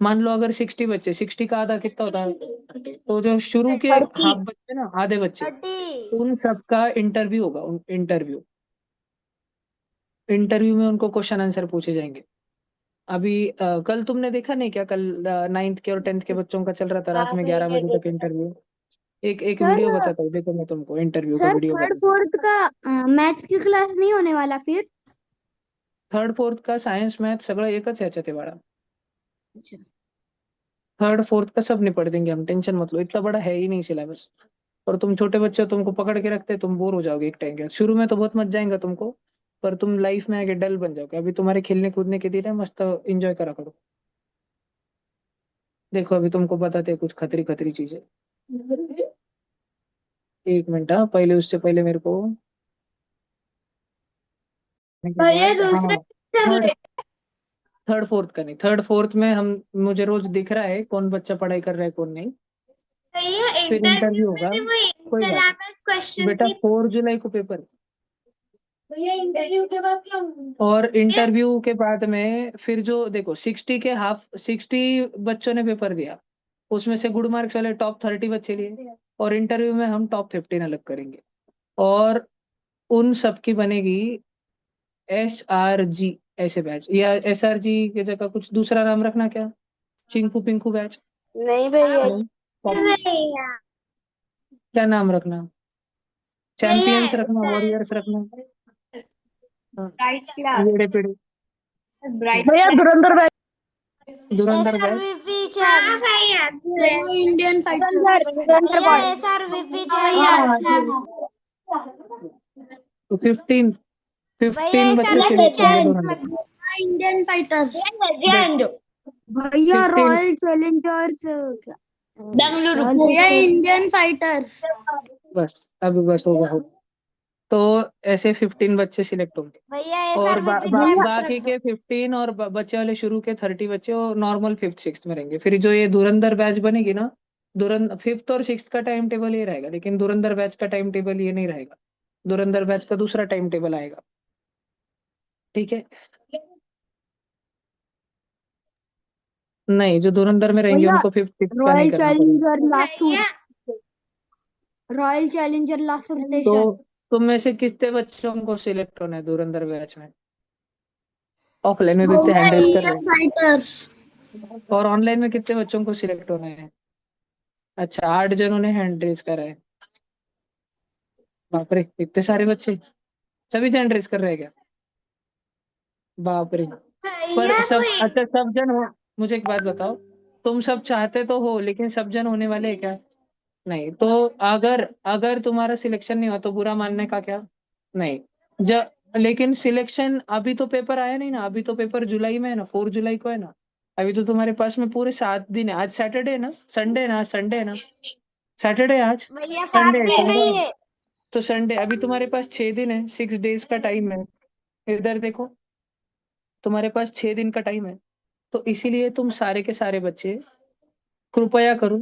[SPEAKER 1] मान लो अगर 60 बच्चे, 60 का आधा कितना होता है, तो जो शुरू के हाफ बच्चे ना, आधे बच्चे, उन सबका इंटरव्यू होगा। इंटरव्यू इंटरव्यू में उनको क्वेश्चन आंसर पूछे जाएंगे। अभी कल तुमने देखा नहीं क्या, कल 9th के और 10th के बच्चों का चल रहा था रात में 11 बजे तक इंटरव्यू। एक
[SPEAKER 4] सर
[SPEAKER 1] वीडियो बताता हूँ, देखो मैं तुमको इंटरव्यू का
[SPEAKER 4] सर
[SPEAKER 1] वीडियो
[SPEAKER 4] थर्ड
[SPEAKER 1] बताता हूँ।
[SPEAKER 4] फोर्थ का मैथ्स की क्लास नहीं होने वाला फिर?
[SPEAKER 1] 3rd 4th का सायन्स मैथ सगळं एकच ह्याच्यात आहे बाळा।
[SPEAKER 4] अच्छा
[SPEAKER 1] 3rd 4th का सब निपट देंगे हम, टेंशन मत लो, इतना बड़ा है ही नहीं सिलेबस। और तुम छोटे बच्चे हो, तुमको पकड़ के रखते हैं, तुम बोर हो जाओगे एक टाइम के बाद। शुरू में तो बहुत मजा आएगा तुमको, पर तुम लाइफ में आगे डल बन जाओगे। अभी तुम्हारे खेलने कूदने के दिन है, मस्त एंजॉय करा करो। देखो अभी तुमको बताते हैं कुछ खतरी खतरी चीजें। 1 मिनट, हाँ पहले उससे पहले मेरे को
[SPEAKER 3] भैया दूसरे
[SPEAKER 1] हाँ, थर्ड फोर्थ का नहीं, 3rd 4th में हम, मुझे रोज दिख रहा है कौन बच्चा पढ़ाई कर रहा है कौन नहीं।
[SPEAKER 7] भैया
[SPEAKER 1] फिर
[SPEAKER 7] इंटरव्यू
[SPEAKER 1] इंटरव्यू
[SPEAKER 7] में
[SPEAKER 1] होगा,
[SPEAKER 7] भी वही
[SPEAKER 1] कोई बात
[SPEAKER 7] सिलेबस
[SPEAKER 1] नहीं
[SPEAKER 7] क्वेश्चन
[SPEAKER 1] बेटा,
[SPEAKER 7] ही
[SPEAKER 1] 4 जुलाई को पेपर।
[SPEAKER 3] भैया इंटरव्यू के बाद क्या
[SPEAKER 1] और इंटरव्यू के बाद में फिर जो देखो 60 बच्चों ने पेपर दिया, उसमें से गुड मार्क्स वाले टॉप 30 बच्चे लिए, और इंटरव्यू में हम टॉप 15 अलग करेंगे। और उन सबकी बनेगी SRG ऐसे बैच, या SRG की जगह कुछ दूसरा नाम रखना, क्या चिंकू पिंकू बैच?
[SPEAKER 9] नहीं भैया,
[SPEAKER 1] नहीं,
[SPEAKER 7] भैया
[SPEAKER 1] क्या नाम रखना,
[SPEAKER 7] भैया
[SPEAKER 1] चैंपियंस रखना, वॉरियर्स रखना, हाँ,
[SPEAKER 3] ब्राइट क्लास
[SPEAKER 1] येड़े पेड़े,
[SPEAKER 3] ब्राइट
[SPEAKER 4] भैया धुरंधर बैच।
[SPEAKER 1] धुरंधर बैच।
[SPEAKER 7] SRVP चाहिए भैया
[SPEAKER 3] इंडियन फाइटर्स
[SPEAKER 4] धुरंधर
[SPEAKER 7] भैया
[SPEAKER 4] बॉय।
[SPEAKER 7] SRVP
[SPEAKER 1] हाँ
[SPEAKER 7] चाहिए
[SPEAKER 1] तो 15
[SPEAKER 7] भैया
[SPEAKER 1] बच्चे
[SPEAKER 7] SRVP
[SPEAKER 1] सिलेक्ट होंगे
[SPEAKER 7] चैलेंज
[SPEAKER 1] धुरंधर।
[SPEAKER 7] लगे
[SPEAKER 3] इंडियन फाइटर्स
[SPEAKER 1] देखो
[SPEAKER 4] भैया
[SPEAKER 1] 15,
[SPEAKER 4] रॉयल चैलेंजर्स क्या?
[SPEAKER 3] बेंगलुरु
[SPEAKER 4] रॉयल
[SPEAKER 3] भैया
[SPEAKER 4] चैलेंजर्स।
[SPEAKER 3] इंडियन फाइटर्स
[SPEAKER 1] बस अभी बस होगा। तो ऐसे 15 बच्चे सिलेक्ट होंगे,
[SPEAKER 7] भैया
[SPEAKER 1] और
[SPEAKER 7] SRVP चैलेंज
[SPEAKER 1] बाकी
[SPEAKER 7] रख दो
[SPEAKER 1] के 15 और बच्चे वाले शुरू के 30 बच्चे वो नॉर्मल 5th 6th में रहेंगे। फिर जो ये धुरंधर बैच बनेगी ना, धुरंधर 5th और 6th का टाइम टेबल ये रहेगा, लेकिन धुरंधर बैच का टाइम टेबल ये नहीं रहेगा। धुरंधर बैच का दूसरा टाइम टेबल आएगा, ठीक है। नहीं, जो धुरंधर में रहेंगे
[SPEAKER 4] भैया
[SPEAKER 1] उनको 5th 6th का नहीं
[SPEAKER 4] रॉयल
[SPEAKER 1] करना पड़ेगा।
[SPEAKER 4] चैलेंजर लासुर,
[SPEAKER 7] भैया
[SPEAKER 4] रॉयल चैलेंजर लासुर
[SPEAKER 1] तो
[SPEAKER 4] स्टेशन।
[SPEAKER 1] तुम में से कितने बच्चों को सिलेक्ट होना है धुरंधर बैच में? ऑफलाइन में तो इतने
[SPEAKER 3] भैया
[SPEAKER 1] हैंड रेस कर
[SPEAKER 3] इंडियन
[SPEAKER 1] रहे
[SPEAKER 3] फाइटर्स
[SPEAKER 1] हैं, और ऑनलाइन में कितने बच्चों को सिलेक्ट होना है? अच्छा, 8 जनों ने हैंड रेस करा है। बाप रे, इतने सारे बच्चे सभी हैंड रेस कर रहे हैं क्या? बाप रे। पर
[SPEAKER 7] भैया
[SPEAKER 1] सब,
[SPEAKER 7] वो
[SPEAKER 1] अच्छा सब जन हो, मुझे एक बात बताओ, तुम सब चाहते तो हो, लेकिन सब जन होने वाले हैं क्या? नहीं। तो अगर अगर तुम्हारा सिलेक्शन नहीं हुआ तो बुरा मानने का क्या नहीं। जब लेकिन सिलेक्शन, अभी तो पेपर आया नहीं ना, अभी तो पेपर जुलाई में है ना, 4 जुलाई को है ना। अभी तो तुम्हारे पास में पूरे 7 दिन है। आज सैटरडे है ना, संडे है ना, आज संडे है ना, सैटरडे आज,
[SPEAKER 7] भैया 7
[SPEAKER 1] संडे है,
[SPEAKER 7] दिन नहीं
[SPEAKER 1] सोमवार,
[SPEAKER 7] है
[SPEAKER 1] तो संडे। अभी तुम्हारे पास 6 दिन है, 6 डेज का टाइम है। इधर देखो, तुम्हारे पास 6 दिन का टाइम है। तो इसीलिए तुम सारे के सारे बच्चे, कृपया करो,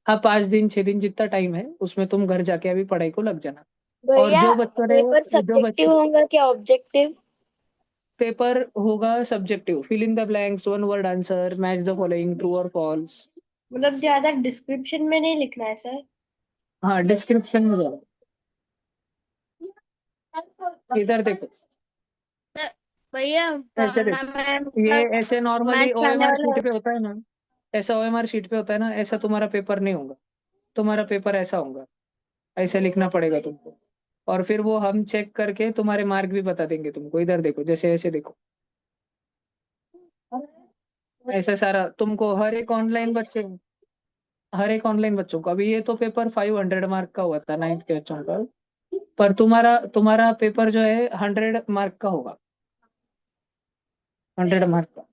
[SPEAKER 1] हाँ 5 दिन 6 दिन जितना टाइम है उसमें तुम घर जाके अभी पढ़ाई को लग जाना। और
[SPEAKER 9] भैया
[SPEAKER 1] जो बच्चों ने,
[SPEAKER 9] पेपर
[SPEAKER 1] जो
[SPEAKER 9] सब्जेक्टिव
[SPEAKER 1] बच्चे,
[SPEAKER 9] होगा क्या ऑब्जेक्टिव?
[SPEAKER 1] पेपर होगा subjective, fill in the blanks, one word answer, match the following, true और फॉल्स।
[SPEAKER 3] मतलब ज्यादा डिस्क्रिप्शन में नहीं लिखना है सर।
[SPEAKER 1] हाँ डिस्क्रिप्शन में जाओ, इधर देखो,
[SPEAKER 9] भैया
[SPEAKER 7] ऐसे देख, ये ऐसे नॉर्मली
[SPEAKER 9] मैथ्स आने
[SPEAKER 7] ओएमआर
[SPEAKER 9] वाला
[SPEAKER 7] शीट पे होता है ना, ऐसा ओएमआर शीट पे होता है ना, ऐसा तुम्हारा पेपर नहीं होगा। तुम्हारा पेपर ऐसा होगा, ऐसे लिखना पड़ेगा तुमको। और फिर वो हम चेक करके तुम्हारे मार्क भी बता देंगे तुमको। इधर देखो, जैसे ऐसे देखो, ऐसा सारा तुमको हर एक ऑनलाइन बच्चों को। अभी ये तो पेपर 500 मार्क का हुआ था 9th के बच्चों का, पर तुम्हारा तुम्हारा पेपर जो है 100 मार्क का होगा। 100 मार्क का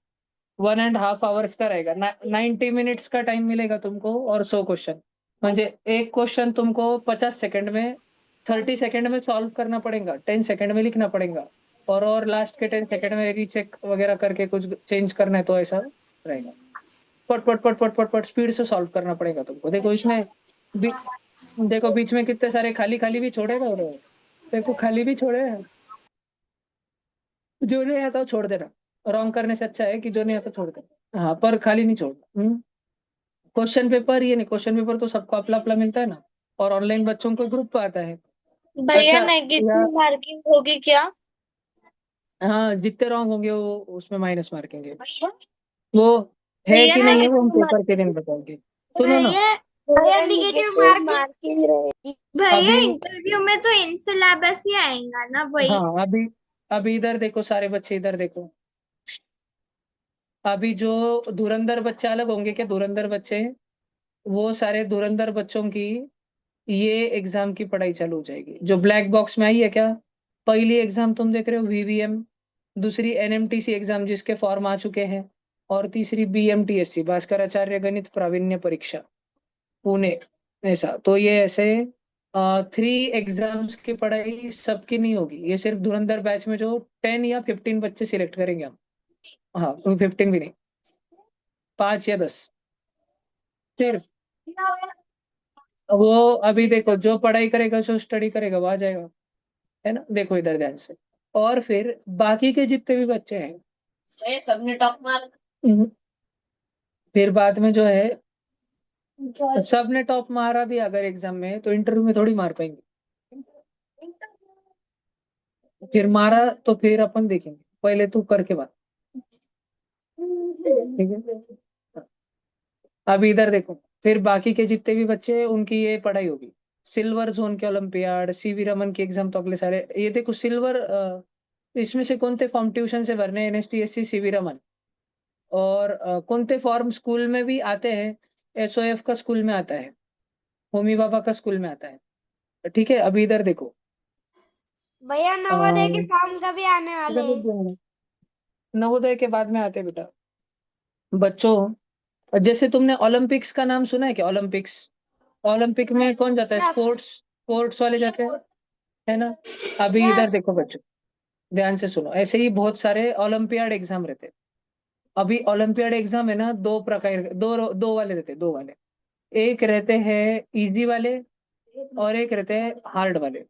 [SPEAKER 7] 1.5 आवर्स का रहेगा। 90 मिनट्स का टाइम मिलेगा तुमको और 100 क्वेश्चन। म्हणजे एक क्वेश्चन तुमको 50 सेकंड में, 30 सेकंड में सॉल्व करना पड़ेगा, 10 सेकंड में लिखना पड़ेगा, और लास्ट के 10 सेकंड में रीचेक वगैरह करके कुछ चेंज करना है तो ऐसा रहेगा। पट पट पट पट पट पट स्पीड से सॉल्व करना पड़ेगा तुमको। देखो इसमें बी, देखो बीच में कितने सारे खाली खाली भी छोड़े ना उन्होंने। देखो खाली भी छोड़े हैं। जो नहीं आता वो छोड़ देना। रॉन्ग करने से अच्छा है कि जो नहीं आता छोड़ देना। हाँ, पर खाली नहीं छोड़ना। क्वेश्चन पेपर ये नहीं, क्वेश्चन पेपर तो सबको अपना अपना मिलता है ना, और ऑनलाइन बच्चों को ग्रुप आता है।
[SPEAKER 9] भैया
[SPEAKER 7] अच्छा,
[SPEAKER 9] नेगेटिव मार्किंग होगी क्या?
[SPEAKER 7] हाँ, जितने रॉन्ग होंगे वो उसमें माइनस मार्किंग है। वो है
[SPEAKER 9] भैया
[SPEAKER 7] कि नहीं है वो हम
[SPEAKER 9] नेगेटिव
[SPEAKER 7] पेपर के दिन बताएंगे। सुनो ना,
[SPEAKER 9] भैया नेगेटिव मार्किंग रहेगी।
[SPEAKER 7] अभी
[SPEAKER 2] इंटरव्यू में तो इन सिलेबस ही आएगा ना वही।
[SPEAKER 7] हाँ, अभी अभी इधर देखो सारे बच्चे, इधर देखो। अभी जो धुरंधर बच्चे अलग होंगे क्या, धुरंधर बच्चे, वो सारे धुरंधर बच्चों की ये एग्जाम की पढ़ाई चालू हो जाएगी। जो ब्लैक बॉक्स में आई है क्या, पहली एग्जाम तुम देख रहे हो वीवीएम, दूसरी एनएमटीसी एग्जाम जिसके फॉर्म आ चुके हैं, और तीसरी बीएमटीएससी भास्कराचार्य गणित प्रावीण्य परीक्षा पुणे। ऐसा तो ये ऐसे 3 एग्जाम्स की पढ़ाई सबकी नहीं होगी, ये सिर्फ धुरंधर बैच में जो 10 या 15 बच्चे सिलेक्ट करेंगे हम। हाँ, 15 भी नहीं, 5 या 10 सिर्फ। वो अभी देखो, जो पढ़ाई करेगा, जो स्टडी करेगा वो आ जाएगा, है ना। देखो इधर ध्यान से। और फिर बाकी के जितने भी बच्चे हैं सबने टॉप मार, फिर बाद में जो है सबने टॉप मारा भी अगर एग्जाम में, तो इंटरव्यू में थोड़ी मार पाएंगे। फिर मारा तो फिर अपन देखेंगे, पहले तू करके बात, ठीक है। अभी इधर देखो, फिर बाकी के जितने भी बच्चे हैं उनकी ये पढ़ाई होगी। सिल्वर जोन के ओलंपियाड, सीवी रमन की एग्जाम तो अगले सारे। ये देखो सिल्वर, इसमें से कौन से फॉर्म ट्यूशन से भरने, एनएसटीएससी सीवी रमन, और कौन से फॉर्म स्कूल में भी आते हैं। एसओएफ का स्कूल में आता है, होमी बाबा का स्कूल में आता है, ठीक है। अभी इधर देखो,
[SPEAKER 2] भैया नवोदय के फॉर्म कभी आने वाले
[SPEAKER 7] इधर
[SPEAKER 2] हैं?
[SPEAKER 7] देखो, नवोदय के बाद में आते हैं बेटा बच्चों। जैसे तुमने ओलंपिक्स का नाम सुना है क्या, ओलंपिक्स, ओलंपिक में कौन जाता है,
[SPEAKER 2] Yes.
[SPEAKER 7] स्पोर्ट्स वाले जाते हैं, है ना। अभी इधर
[SPEAKER 2] Yes.
[SPEAKER 7] देखो बच्चों, ध्यान से सुनो, ऐसे ही बहुत सारे ओलंपियाड एग्जाम रहते हैं। अभी ओलंपियाड एग्जाम है ना, दो प्रकार, दो वाले रहते हैं, दो वाले। एक रहते हैं इजी वाले, और एक रहते हैं हार्ड वाले।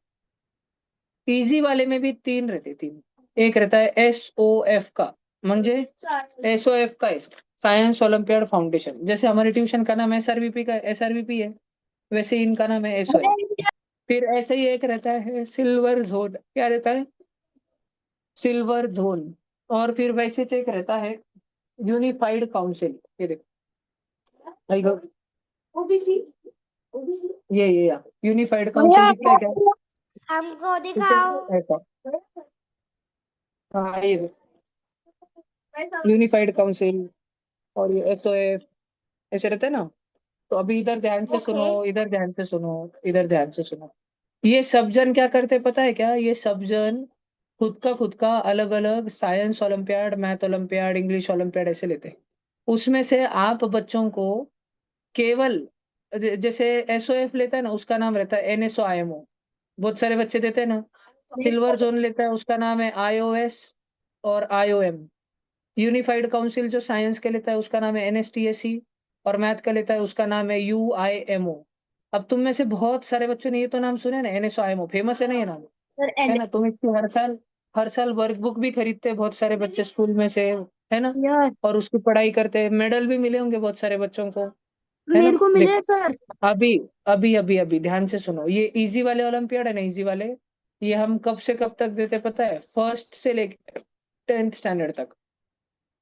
[SPEAKER 7] इजी वाले में भी 3 रहते हैं, 3। एक रहता है एसओएफ का, म्हणजे एसओएफ का साइंस ओलंपियाड फाउंडेशन। जैसे हमारे ट्यूशन का नाम एसआरवीपी का एसआरवीपी है, वैसे ही इनका नाम है एसओएफ। फिर ऐसे ही एक रहता है सिल्वर जोन, क्या रहता है, सिल्वर जोन। और फिर वैसे एक रहता है यूनिफाइड काउंसिल। ये देखो, आई गो, ओबीसी, ये यूनिफाइड काउंसिल दिख रहा है क्या,
[SPEAKER 2] हमको दिखाओ।
[SPEAKER 7] ऐसा। हाँ, ये यूनिफाइड काउंसिल और ये एसओएफ, ऐसे रहते हैं ना। तो अभी इधर ध्यान से सुनो,
[SPEAKER 2] Okay.
[SPEAKER 7] इधर ध्यान से सुनो, इधर ध्यान से सुनो। ये सब जन क्या करते पता है क्या, ये सब जन खुद का अलग अलग science olympiad, math olympiad, English olympiad ऐसे लेते हैं। उसमें से आप बच्चों को केवल जैसे एसओएफ लेता है ना, उसका नाम रहता है एनएसओआईएमओ। बहुत सारे बच्चे देते हैं ना। सिल्वर जोन लेता है, उसका नाम है आईओएस और आईओएम। यूनिफाइड काउंसिल जो साइंस के लेता है उसका नाम है एनएसटीएससी, और मैथ का लेता है उसका नाम है यूआईएमओ। अब तुम में से बहुत सारे बच्चों ने ये तो नाम सुने ना, एनएसओआईएमओ फेमस है ना ये नाम, है ना। तुम इसकी हर साल वर्कबुक भी खरीदते हैं बहुत सारे बच्चे स्कूल में से, है ना।
[SPEAKER 4] यार
[SPEAKER 7] और उसकी पढ़ाई करते हैं, मेडल भी मिले होंगे बहुत सारे बच्चों को, है ना।
[SPEAKER 4] मेरे को मिले
[SPEAKER 7] देखो
[SPEAKER 4] सर।
[SPEAKER 7] अभी अभी अभी अभी ध्यान से सुनो, ये इजी वाले ओलंपियाड है ना, इजी वाले, ये हम कब से कब तक देते पता है, फर्स्ट से लेके 10th स्टैंडर्ड तक।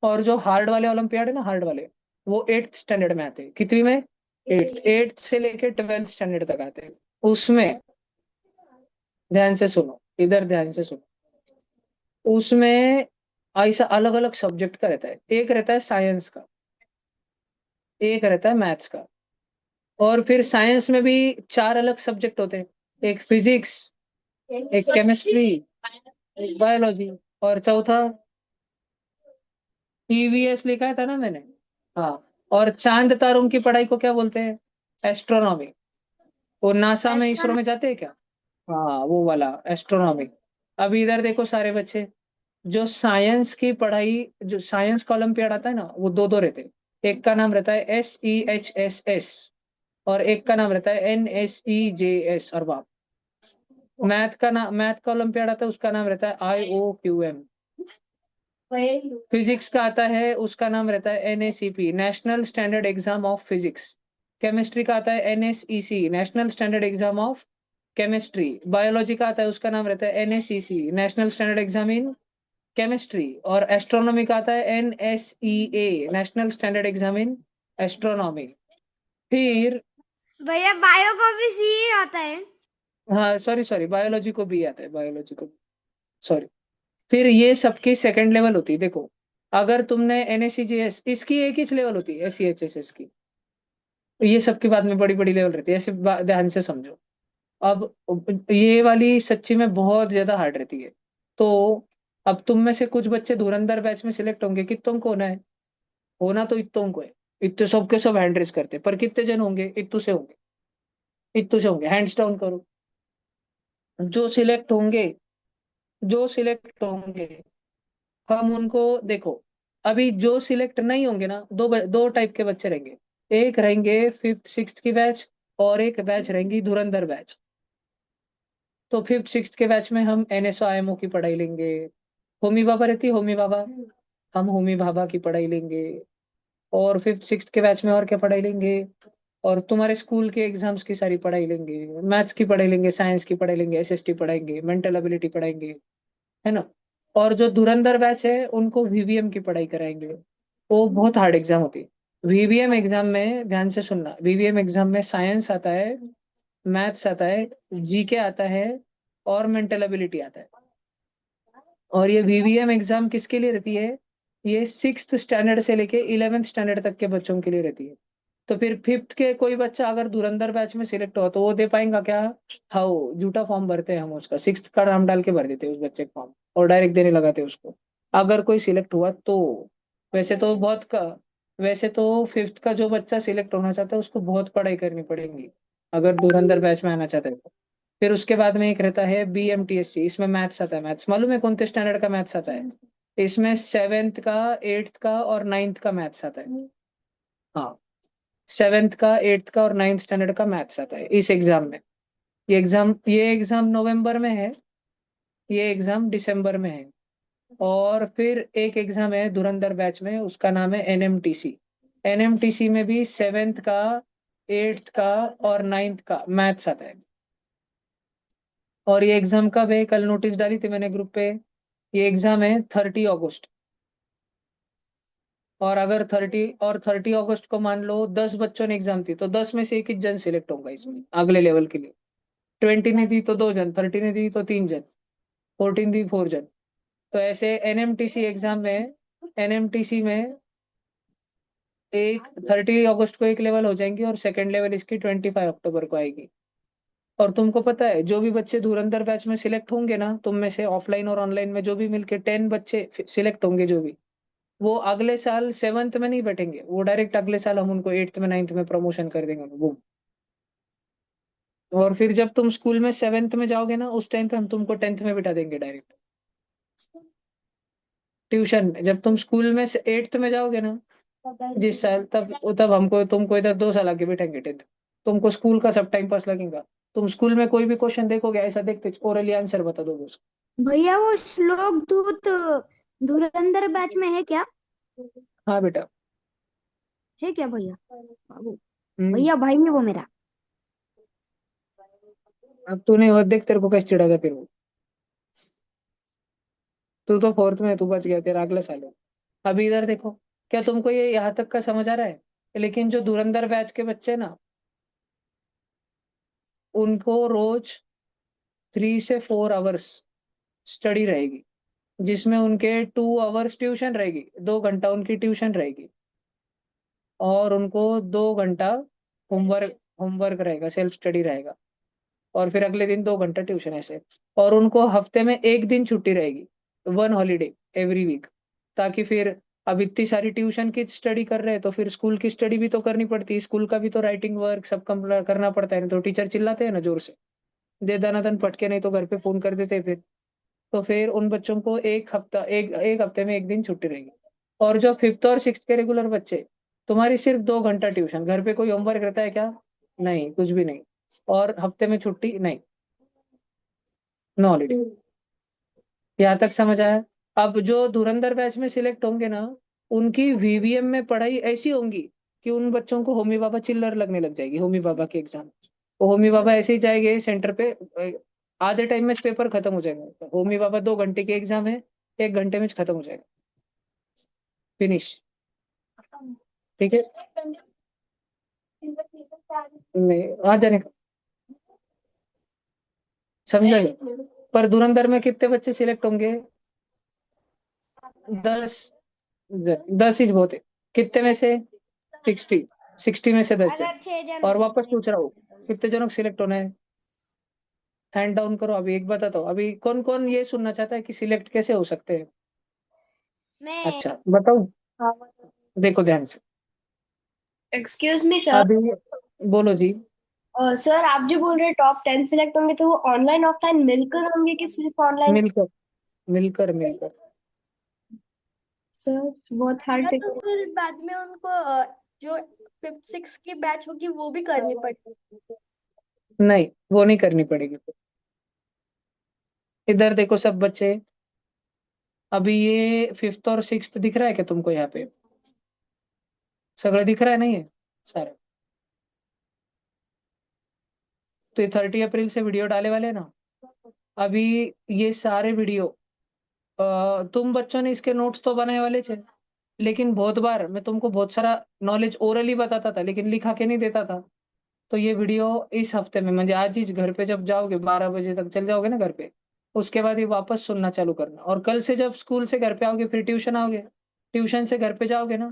[SPEAKER 7] और जो हार्ड वाले ओलंपियाड है ना, हार्ड वाले, वो 8th स्टैंडर्ड में आते हैं। कितवी में? 8th से लेके 12th स्टैंडर्ड तक आते हैं। उसमें ध्यान से सुनो, इधर ध्यान से सुनो, उसमें ऐसा अलग अलग सब्जेक्ट का रहता है। एक रहता है साइंस का, एक रहता है मैथ्स का, और फिर साइंस में भी 4 अलग सब्जेक्ट होते हैं। एक फिजिक्स, एक केमिस्ट्री, एक बायोलॉजी, और चौथा ईवीएस लिखा था ना मैंने। हाँ, और चांद तारों की पढ़ाई को क्या बोलते हैं? एस्ट्रोनॉमी। वो नासा में, इसरो में जाते हैं क्या? हाँ, वो वाला एस्ट्रोनॉमी। अभी इधर देखो सारे बच्चे, जो साइंस की पढ़ाई, जो साइंस का ओलंपियाड आता है ना, वो दो दो रहते हैं। एक का नाम रहता है SEHSS, और एक का नाम रहता है NSEJS। और बाप, मैथ का ओलंपियाड आता है, उसका नाम रहता है IOQM। फिजिक्स का आता है, उसका नाम रहता है NACP, national standard exam of physics. Chemistry का आता है NSEC, national standard exam of chemistry. Biology का आता है, उसका नाम रहता है NACC, national standard exam in chemistry. और एस्ट्रोनॉमी का आता है NSEA, national standard exam in astronomy. फिर
[SPEAKER 2] भैया बायो को भी सी आता है।
[SPEAKER 7] हाँ, सॉरी, बायोलॉजी को भी आता है, बायोलॉजी को, सॉरी। फिर ये सबकी सेकंड लेवल होती है। देखो, अगर तुमने NSEGS, इसकी एक ही लेवल होती है SEHSS की। ये सबके बाद में बड़ी बड़ी लेवल रहती है, ऐसे ध्यान से समझो। अब ये वाली सच्ची में बहुत ज्यादा हार्ड रहती है। तो अब तुम में से कुछ बच्चे धुरंधर बैच में सिलेक्ट होंगे। कितनों को होना है? होना तो इतनों को है। इतने सबके सब हैंड रेस करते हैं, पर कितने जन होंगे? इतू से होंगे, इतू से होंगे। हैंड्स डाउन करो। जो सिलेक्ट होंगे, जो सिलेक्ट होंगे, हम उनको देखो। अभी जो सिलेक्ट नहीं होंगे ना, दो टाइप के बच्चे रहेंगे। एक रहेंगे 5th 6th की बैच, और एक बैच रहेंगी धुरंधर बैच। तो 5th 6th के बैच में हम NSO IMO की पढ़ाई लेंगे। होमी भाभा रहती है, होमी भाभा, हम होमी भाभा की पढ़ाई लेंगे। और 5th 6th के बैच में और क्या पढ़ाई लेंगे? और तुम्हारे स्कूल के एग्जाम्स की सारी पढ़ाई लेंगे, मैथ्स की पढ़ाई लेंगे, साइंस की पढ़ाई लेंगे, SST पढ़ाएंगे, मेंटल एबिलिटी पढ़ाएंगे, है ना। और जो धुरंधर बैच है, उनको VVM की पढ़ाई कराएंगे। वो बहुत हार्ड एग्जाम होती है। VVM एग्जाम में ध्यान से सुनना, VVM एग्जाम में साइंस आता है, मैथ्स आता है, GK आता है, और मेंटल एबिलिटी आता है। और ये VVM एग्जाम किसके लिए रहती है? ये 6th स्टैंडर्ड से लेके 11th स्टैंडर्ड तक के बच्चों के लिए रहती है। तो फिर 5th के कोई बच्चा अगर धुरंधर बैच में सिलेक्ट हो, तो वो दे पाएंगा क्या? हाँ, झूठा फॉर्म भरते हैं हम उसका, 6th का नाम डाल के भर देते हैं उस बच्चे का फॉर्म, और डायरेक्ट देने लगाते हैं उसको। अगर कोई सिलेक्ट हुआ तो। वैसे तो वैसे तो 5th का जो बच्चा सिलेक्ट होना चाहता है, उसको बहुत पढ़ाई करनी पड़ेगी, अगर धुरंधर बैच में आना चाहता है तो। फिर उसके बाद में एक रहता है BMTSC, इसमें मैथ्स आता है। मैथ्स मालूम है कौन से स्टैंडर्ड का मैथ्स आता है? इसमें 7th का, 8th का और 9th का मैथ्स आता है। हाँ, 7th का, 8th का और 9th स्टैंडर्ड का मैथ्स आता है इस एग्जाम में। ये एग्जाम नवंबर में है, ये एग्जाम दिसंबर में है। और फिर एक एग्जाम है धुरंधर बैच में, उसका नाम है NMTC। NMTC में भी 7th का, 8th का और 9th का मैथ्स आता है। और ये एग्जाम कब है? कल नोटिस डाली थी मैंने ग्रुप पे। ये एग्जाम है 30 अगस्त। और अगर 30 अगस्त को मान लो 10 बच्चों ने एग्जाम दी, तो 10 में से एक ही जन सिलेक्ट होगा इसमें अगले लेवल के लिए। 20 ने दी तो 2 जन, 30 ने दी तो 3 जन, 14 दी 4 जन। तो ऐसे NMTC में एक 30 अगस्त को एक लेवल हो जाएंगी, और सेकंड लेवल इसकी 25 अक्टूबर को आएगी। और तुमको पता है, जो भी बच्चे धुरंधर बैच में सिलेक्ट होंगे ना, तुम में से ऑफलाइन और ऑनलाइन में जो भी मिलके 10 बच्चे सिलेक्ट होंगे, जो भी, वो अगले साल 7th में नहीं बैठेंगे, वो डायरेक्ट अगले साल हम उनको 8th में 9th में प्रमोशन कर देंगे वो। और फिर जब तुम स्कूल में 7th में जाओगे ना, उस टाइम पे हम तुमको 10th में बिठा देंगे डायरेक्ट ट्यूशन। जब तुम स्कूल में 8th में जाओगे ना, जिस साल, तब हमको तुमको इधर 2 साल आगे बिठाएंगे 10th। तुमको स्कूल का सब टाइम पास लगेगा। तुम स्कूल में कोई भी क्वेश्चन देखोगे, ऐसा देखते ओरली आंसर बता दोगे उसका।
[SPEAKER 4] भैया वो श्लोक दूत धुरंधर बैच में है क्या?
[SPEAKER 7] हाँ बेटा।
[SPEAKER 4] है क्या भैया? बाबू
[SPEAKER 7] हम्म।
[SPEAKER 4] भैया भाई है वो मेरा।
[SPEAKER 7] अब तूने वो देख, तेरे को कैसे चिढ़ा था फिर वो। तू तो फोर्थ में है, तू बच गया, तेरा अगला साल है। अभी इधर देखो, क्या तुमको ये यहाँ तक का समझ आ रहा है? लेकिन जो धुरंधर बैच के बच्चे ना, उनको रोज 3 से 4 आवर्स स्टडी रहेगी, जिसमें उनके 2 आवर्स ट्यूशन रहेगी, 2 घंटा उनकी ट्यूशन रहेगी, और उनको 2 घंटा होमवर्क होमवर्क रहेगा, सेल्फ स्टडी रहेगा, और फिर अगले दिन 2 घंटा ट्यूशन, ऐसे। और उनको हफ्ते में एक दिन छुट्टी रहेगी, 1 हॉलीडे एवरी वीक, ताकि फिर, अब इतनी सारी ट्यूशन की स्टडी कर रहे हैं तो फिर स्कूल की स्टडी भी तो करनी पड़ती है, स्कूल का भी तो राइटिंग वर्क सब करना पड़ता है ना, तो टीचर चिल्लाते हैं ना जोर से, दे दनादन पटके, नहीं तो घर पे फोन कर देते हैं फिर। तो फिर उन बच्चों को एक हफ्ते में एक दिन छुट्टी रहेगी। और जो फिफ्थ और सिक्स के रेगुलर बच्चे, तुम्हारी सिर्फ 2 घंटा ट्यूशन, घर पे कोई होमवर्क रहता है क्या? नहीं, कुछ भी नहीं, और हफ्ते में छुट्टी नहीं, नो हॉलीडे। यहाँ तक समझ आया? अब जो धुरंधर बैच में सिलेक्ट होंगे ना, उनकी वीवीएम में पढ़ाई ऐसी होंगी कि उन बच्चों को होमी बाबा चिल्लर लगने लग जाएगी, होमी बाबा के एग्जाम। वो होमी बाबा ऐसे ही जाएंगे सेंटर पे, आधे टाइम में पेपर खत्म हो जाएगा, होमी बाबा 2 घंटे के एग्जाम है, 1 घंटे में खत्म हो जाएगा, फिनिश। ठीक है, नहीं आ जाने का, समझा? पर धुरंधर में कितने बच्चे सिलेक्ट होंगे? 10। 10 ही बहुत है। कितने में से? 60 में से 10 जन।
[SPEAKER 2] अगर 6 जन
[SPEAKER 7] और वापस पूछ रहा हूँ, कितने जनों को सिलेक्ट होना है? हैंड डाउन करो। अभी एक बताता हूँ, अभी कौन कौन ये सुनना चाहता है कि सिलेक्ट कैसे हो सकते हैं?
[SPEAKER 2] मैं
[SPEAKER 7] अच्छा बताऊं, देखो ध्यान से।
[SPEAKER 3] Excuse me sir.
[SPEAKER 7] अभी बोलो जी।
[SPEAKER 3] सर आप जो बोल रहे हैं टॉप 10 सिलेक्ट होंगे, तो वो ऑनलाइन ऑफलाइन मिलकर होंगे कि सिर्फ ऑनलाइन?
[SPEAKER 7] मिलकर मिलकर मिलकर।
[SPEAKER 3] सर बहुत हार्ड।
[SPEAKER 9] तो फिर बाद में उनको जो 5th 6th की बैच होगी वो भी करनी पड़ेगी।
[SPEAKER 7] नहीं, वो नहीं करनी पड़ेगी। इधर देखो सब बच्चे, अभी ये फिफ्थ और सिक्स्थ दिख रहा है क्या तुमको? यहाँ पे सगड़ा दिख रहा है, नहीं है सारे? तो ये 30 अप्रैल से वीडियो डाले वाले हैं ना, अभी ये सारे वीडियो, तुम बच्चों ने इसके नोट्स तो बनाए वाले थे, लेकिन बहुत बार मैं तुमको बहुत सारा नॉलेज ओरली बताता था, लेकिन लिखा के नहीं देता था। तो ये वीडियो इस हफ्ते में, म्हणजे आज ही घर पे जब जाओगे, 12 बजे तक चल जाओगे ना घर पे, उसके बाद ये वापस सुनना चालू करना, और कल से जब स्कूल से घर पे आओगे, फिर ट्यूशन आओगे, ट्यूशन से घर पे जाओगे ना,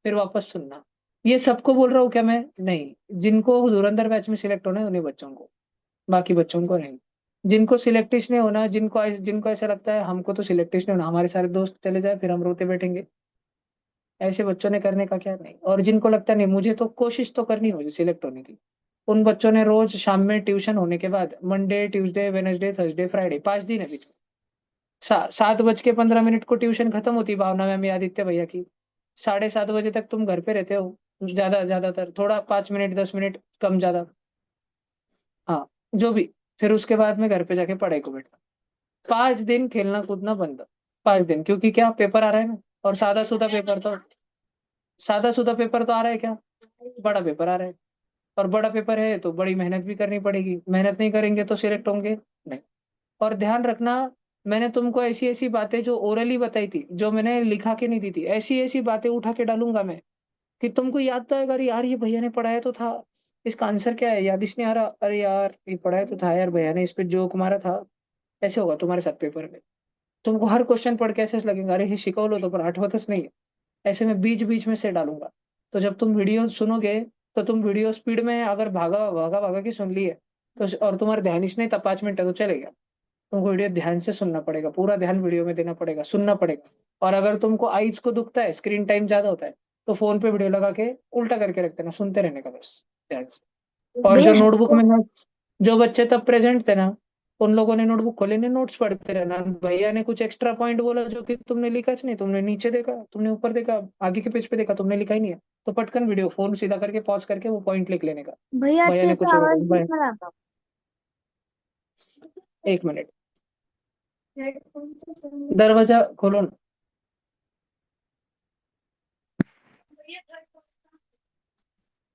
[SPEAKER 7] फिर वापस सुनना। ये सबको बोल रहा हूँ क्या मैं? नहीं, जिनको धुरंधर बैच में सिलेक्ट होना है उन्हीं बच्चों को, बाकी बच्चों को नहीं। जिनको सिलेक्टिश नहीं होना, जिनको ऐसा लगता है हमको तो सिलेक्टिश नहीं होना, हमारे सारे दोस्त चले जाए फिर हम रोते बैठेंगे, ऐसे बच्चों ने करने का क्या नहीं। और जिनको लगता है नहीं, मुझे तो कोशिश तो करनी होगी सिलेक्ट होने की, उन बच्चों ने रोज शाम में ट्यूशन होने के बाद, Monday Tuesday Wednesday Thursday Friday, 5 दिन है बीच में, 7:15 को ट्यूशन खत्म होती, भावना मैम आदित्य भैया की, 7:30 बजे तक तुम घर पे रहते हो, ज्यादातर, थोड़ा 5 मिनट 10 मिनट कम ज्यादा, हाँ जो भी। फिर उसके बाद में घर पे जाके पढ़ाई को बैठा, 5 दिन खेलना कूदना बंद, 5 दिन, क्योंकि क्या पेपर आ रहा है ना, और सादा सुदा पेपर तो आ रहा है क्या, बड़ा पेपर आ रहा है, और बड़ा पेपर है तो बड़ी मेहनत भी करनी पड़ेगी, मेहनत नहीं करेंगे तो सिलेक्ट होंगे नहीं। और ध्यान रखना, मैंने तुमको ऐसी ऐसी बातें जो ओरली बताई थी, जो मैंने लिखा के नहीं दी थी, ऐसी ऐसी बातें उठा के डालूंगा मैं, कि तुमको याद तो आएगा, अरे यार ये भैया ने पढ़ाया तो था, इसका आंसर क्या है याद इस नहीं आ रहा, अरे यार ये पढ़ाया तो था यार, भैया ने इस पे जोक मारा था। ऐसे होगा तुम्हारे साथ पेपर में, तुमको हर क्वेश्चन पढ़ के ऐसे लगेगा, अरे हे शिकवलो तो, पर आठवतच नहीं है। ऐसे में बीच बीच में से डालूंगा, तो जब तुम वीडियो सुनोगे, तो तुम वीडियो स्पीड में अगर भागा भागा भागा की सुन ली है, तो और तुम्हारा ध्यान इसने था 5 मिनट है तो चलेगा, तुमको वीडियो ध्यान से सुनना पड़ेगा, पूरा ध्यान वीडियो में देना पड़ेगा, सुनना पड़ेगा। और अगर तुमको आईज को दुखता है, स्क्रीन टाइम ज्यादा होता है, तो फोन पे वीडियो लगा के उल्टा करके रख देना, सुनते रहने का बस ध्यान से। और जो
[SPEAKER 4] भैया
[SPEAKER 7] नोटबुक में नोट्स, जो बच्चे तब प्रेजेंट थे ना, उन लोगों ने नोटबुक खोले ने नोट्स पढ़ते रहना, भैया ने कुछ एक्स्ट्रा पॉइंट बोला जो कि तुमने लिखा नहीं, तुमने नीचे देखा, तुमने ऊपर देखा, आगे के पेज पे देखा, तुमने लिखा ही नहीं है, तो पटकन वीडियो फोन सीधा करके पॉज करके वो पॉइंट लिख लेने का,
[SPEAKER 4] भैया
[SPEAKER 7] भैया
[SPEAKER 4] अच्छे
[SPEAKER 7] ने
[SPEAKER 4] से
[SPEAKER 7] कुछ
[SPEAKER 4] आवाज नहीं
[SPEAKER 7] भैया,
[SPEAKER 4] आ रहा।
[SPEAKER 7] 1 मिनट, दरवाजा खोलो ना।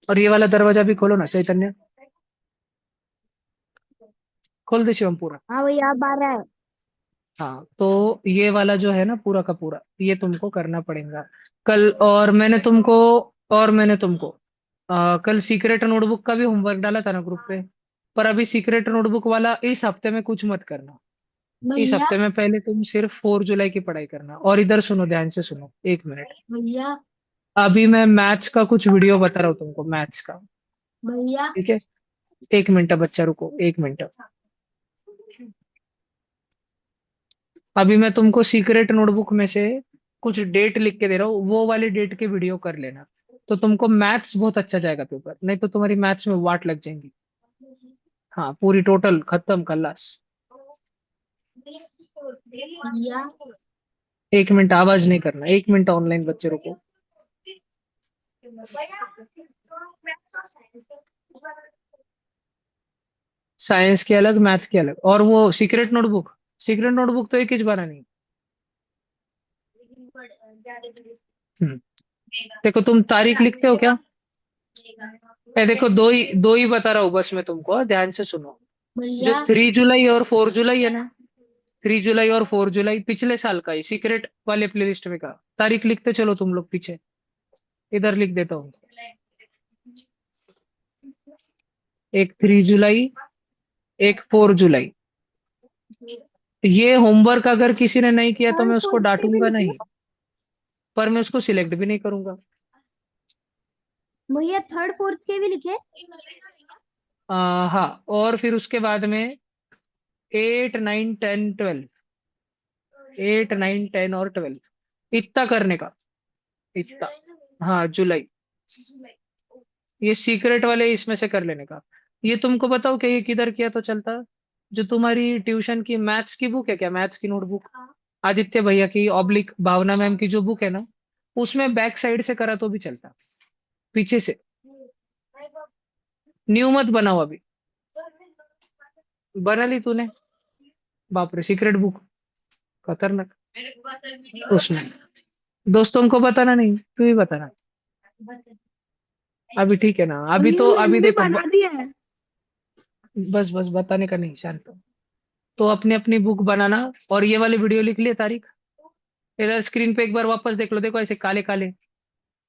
[SPEAKER 7] और ये वाला दरवाजा भी खोलो ना चैतन्य, खोल दे शिवम पूरा।
[SPEAKER 4] हाँ भैया अब आ रहा है।
[SPEAKER 7] हाँ, तो ये वाला जो है ना पूरा का पूरा ये तुमको करना पड़ेगा कल। और मैंने तुमको कल सीक्रेट नोटबुक का भी होमवर्क डाला था ना ग्रुप पे। पर अभी सीक्रेट नोटबुक वाला इस हफ्ते में कुछ मत करना। इस
[SPEAKER 4] भैया
[SPEAKER 7] हफ्ते में पहले तुम सिर्फ 4 जुलाई की पढ़ाई करना। और इधर सुनो, ध्यान से सुनो, 1 मिनट।
[SPEAKER 4] भैया
[SPEAKER 7] अभी मैं मैथ्स का कुछ वीडियो बता रहा हूँ तुमको, मैथ्स का।
[SPEAKER 4] भैया
[SPEAKER 7] ठीक है, 1 मिनट बच्चा, रुको 1 मिनट। अभी मैं तुमको सीक्रेट नोटबुक में से कुछ डेट लिख के दे रहा हूँ, वो वाले डेट के वीडियो कर लेना। तो तुमको मैथ्स बहुत अच्छा जाएगा पेपर, नहीं तो तुम्हारी मैथ्स में वाट लग जाएंगी। हाँ, पूरी टोटल खत्म खल्लास।
[SPEAKER 4] भैया
[SPEAKER 7] 1 मिनट आवाज नहीं करना, 1 मिनट ऑनलाइन बच्चे, रुको। साइंस के अलग, मैथ के अलग। और वो सीक्रेट नोटबुक तो एक ही बनानी। हम्म देखो, तुम तारीख लिखते हो क्या? देखो, दो ही बता रहा हूँ बस मैं तुमको, ध्यान से सुनो। जो
[SPEAKER 4] भैया
[SPEAKER 7] 3 जुलाई और 4 जुलाई है ना, 3 जुलाई और 4 जुलाई पिछले साल का ही सीक्रेट वाले प्लेलिस्ट में का तारीख लिखते चलो तुम लोग पीछे। इधर लिख देता हूँ। एक 3 जुलाई, एक 4 जुलाई। ये होमवर्क अगर किसी ने नहीं किया तो मैं
[SPEAKER 4] थर्ड
[SPEAKER 7] उसको
[SPEAKER 4] फोर्थ के भी
[SPEAKER 7] डांटूंगा
[SPEAKER 4] लिखे
[SPEAKER 7] नहीं, पर मैं उसको सिलेक्ट भी नहीं करूंगा।
[SPEAKER 4] भैया थर्ड फोर्थ के भी लिखे
[SPEAKER 7] हाँ, और फिर उसके बाद में 8 9 10 12, 8 9 10 और 12, इतना करने का, इतना। हाँ, जुलाई। ये सीक्रेट वाले इसमें से कर लेने का। ये तुमको बताओ कि ये किधर किया तो चलता। जो तुम्हारी ट्यूशन की मैथ्स की बुक है क्या, मैथ्स की नोटबुक, आदित्य भैया की ऑब्लिक भावना मैम की जो बुक है ना, उसमें बैक साइड से करा तो भी चलता, पीछे से। न्यू मत बनाओ अभी, बना ली तूने? बाप रे, सीक्रेट बुक खतरनाक। उसमें दोस्तों को बताना नहीं, तू ही बताना। अभी ठीक है ना,
[SPEAKER 4] भैया
[SPEAKER 7] अभी
[SPEAKER 4] मैंने
[SPEAKER 7] देखो
[SPEAKER 4] बना दिया है
[SPEAKER 7] बस बस बताने का नहीं, शांत हो। तो अपनी अपनी बुक बनाना। और ये वाली वीडियो लिख लिए तारीख? इधर स्क्रीन पे एक बार वापस देख लो, देखो ऐसे काले काले।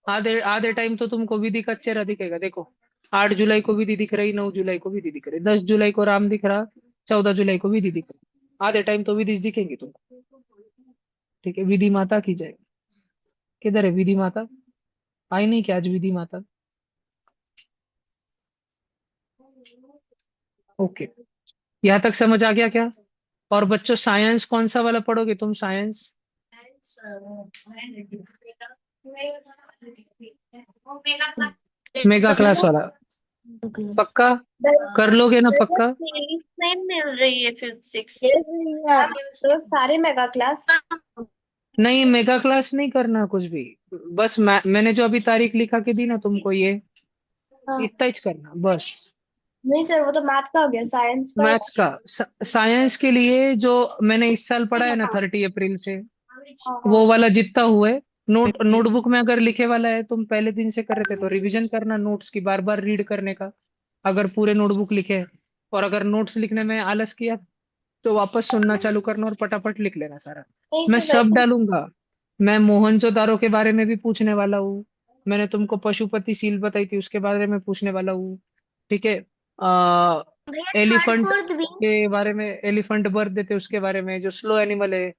[SPEAKER 7] आधे आधे टाइम तो तुमको विधि का चेहरा दिखेगा, देखो। 8 जुलाई को विधि दिख रही, 9 जुलाई को विधि दिख रही, 10 जुलाई को राम दिख रहा, 14 जुलाई को विधि दिख रही। आधे टाइम तो विधि दिखेंगी तुमको। ठीक है, विधि माता की जय। किधर है विधि माता? आई नहीं क्या आज विधि माता? ओके, यहाँ तक समझ आ गया क्या? और बच्चों, साइंस कौन सा वाला पढ़ोगे तुम, साइंस? मेगा क्लास वाला? पक्का कर लोगे ना, पक्का?
[SPEAKER 9] नहीं मिल रही है फिफ्थ सिक्स।
[SPEAKER 3] यस भैया, तो सारे मेगा क्लास।
[SPEAKER 7] नहीं, मेगा क्लास नहीं करना कुछ भी। बस मैंने जो अभी तारीख लिखा के दी ना तुमको, ये
[SPEAKER 3] हाँ,
[SPEAKER 7] इतना ही करना बस।
[SPEAKER 3] नहीं सर, वो तो मैथ का हो गया, साइंस का।
[SPEAKER 7] मैथ्स का, साइंस के लिए जो मैंने इस साल पढ़ा है ना, 30 अप्रैल से,
[SPEAKER 3] हाँ हाँ।
[SPEAKER 7] वो वाला जितना हुआ है। नोटबुक में अगर लिखे वाला है, तुम पहले दिन से कर रहे थे तो रिवीजन करना नोट्स की, बार बार रीड करने का। अगर पूरे नोटबुक लिखे हैं, और अगर नोट्स लिखने में आलस किया तो वापस सुनना चालू करना और फटाफट लिख लेना सारा।
[SPEAKER 3] नहीं
[SPEAKER 7] मैं
[SPEAKER 3] सर,
[SPEAKER 7] सब
[SPEAKER 3] वैसे
[SPEAKER 7] डालूंगा। मैं मोहनजोदारो के बारे में भी पूछने वाला हूँ। मैंने तुमको पशुपति सील बताई थी, उसके बारे में पूछने वाला हूँ। ठीक है।
[SPEAKER 4] भैया थर्ड
[SPEAKER 7] एलिफंट
[SPEAKER 4] फोर्थ भी
[SPEAKER 7] के बारे में, एलिफंट बर्थ देते उसके बारे में, जो स्लो एनिमल है,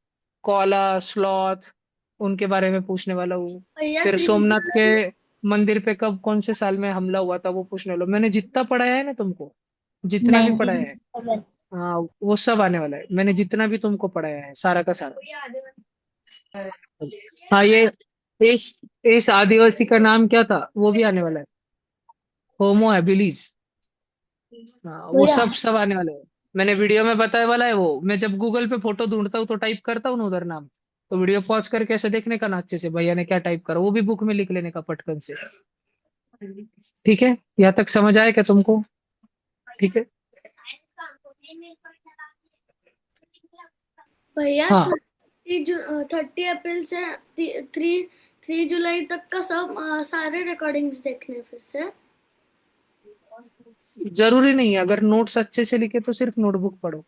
[SPEAKER 7] कोला, स्लॉथ, उनके बारे में पूछने वाला हूँ।
[SPEAKER 9] भैया
[SPEAKER 7] फिर
[SPEAKER 9] 3
[SPEAKER 7] सोमनाथ के
[SPEAKER 9] जुलाई
[SPEAKER 7] मंदिर पे कब कौन से साल में हमला हुआ था वो पूछने वाला हूँ। मैंने जितना पढ़ाया है ना तुमको, जितना भी पढ़ाया है,
[SPEAKER 3] 1997।
[SPEAKER 7] हाँ वो सब आने वाला है। मैंने जितना भी तुमको पढ़ाया है सारा का सारा। हाँ, ये इस आदिवासी का नाम क्या था वो भी आने वाला है। Homo habilis. हाँ, वो
[SPEAKER 3] भैया
[SPEAKER 7] सब आने वाला है। मैंने वीडियो में बताया वाला है वो। मैं जब गूगल पे फोटो ढूंढता हूँ तो टाइप करता हूँ ना उधर नाम, तो वीडियो पॉज करके ऐसे देखने का ना अच्छे से भैया ने क्या टाइप करा, वो भी बुक में लिख लेने का पटकन से। ठीक है, यहाँ तक समझ आया क्या तुमको? ठीक है।
[SPEAKER 9] भैया
[SPEAKER 7] हाँ,
[SPEAKER 9] 30 अप्रैल से 3 जुलाई तक का सब सारे रिकॉर्डिंग्स देखने हैं फिर से।
[SPEAKER 7] जरूरी नहीं है, अगर नोट्स अच्छे से लिखे तो सिर्फ नोटबुक पढ़ो।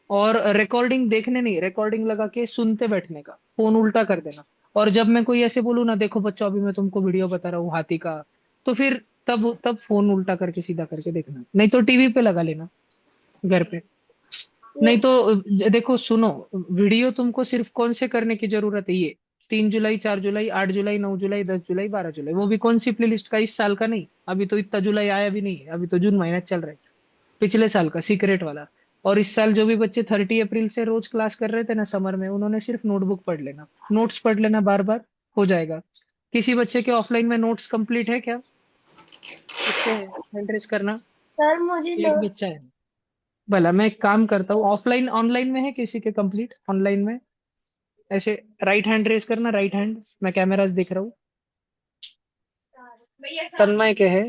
[SPEAKER 7] और रिकॉर्डिंग देखने नहीं, रिकॉर्डिंग लगा के सुनते बैठने का, फोन उल्टा कर देना। और जब मैं कोई ऐसे बोलूँ ना, देखो बच्चों अभी मैं तुमको वीडियो बता रहा हूँ हाथी का, तो फिर तब फोन उल्टा करके सीधा करके देखना, नहीं तो टीवी पे लगा लेना घर पे। नहीं तो देखो सुनो, वीडियो तुमको सिर्फ कौन से करने की जरूरत है, ये 3 जुलाई, 4 जुलाई, 8 जुलाई, 9 जुलाई, 10 जुलाई, 12 जुलाई, वो भी कौन सी प्लेलिस्ट का, इस साल का नहीं, अभी तो इतना जुलाई आया भी नहीं है, अभी तो जून महीना चल रहा है, पिछले साल का सीक्रेट वाला। और इस साल जो भी बच्चे 30 अप्रैल से रोज क्लास कर रहे थे ना समर में, उन्होंने सिर्फ नोटबुक पढ़ लेना, नोट्स पढ़ लेना, बार बार हो जाएगा। किसी बच्चे के ऑफलाइन में नोट्स कंप्लीट है क्या? किसके हैंड रेज करना।
[SPEAKER 2] सर मुझे
[SPEAKER 7] एक बच्चा है। भला मैं एक काम करता हूँ, ऑफलाइन ऑनलाइन में है किसी के कंप्लीट ऑनलाइन में? ऐसे राइट हैंड रेज करना, राइट हैंड, मैं कैमरास देख रहा हूँ। तन्मय के है,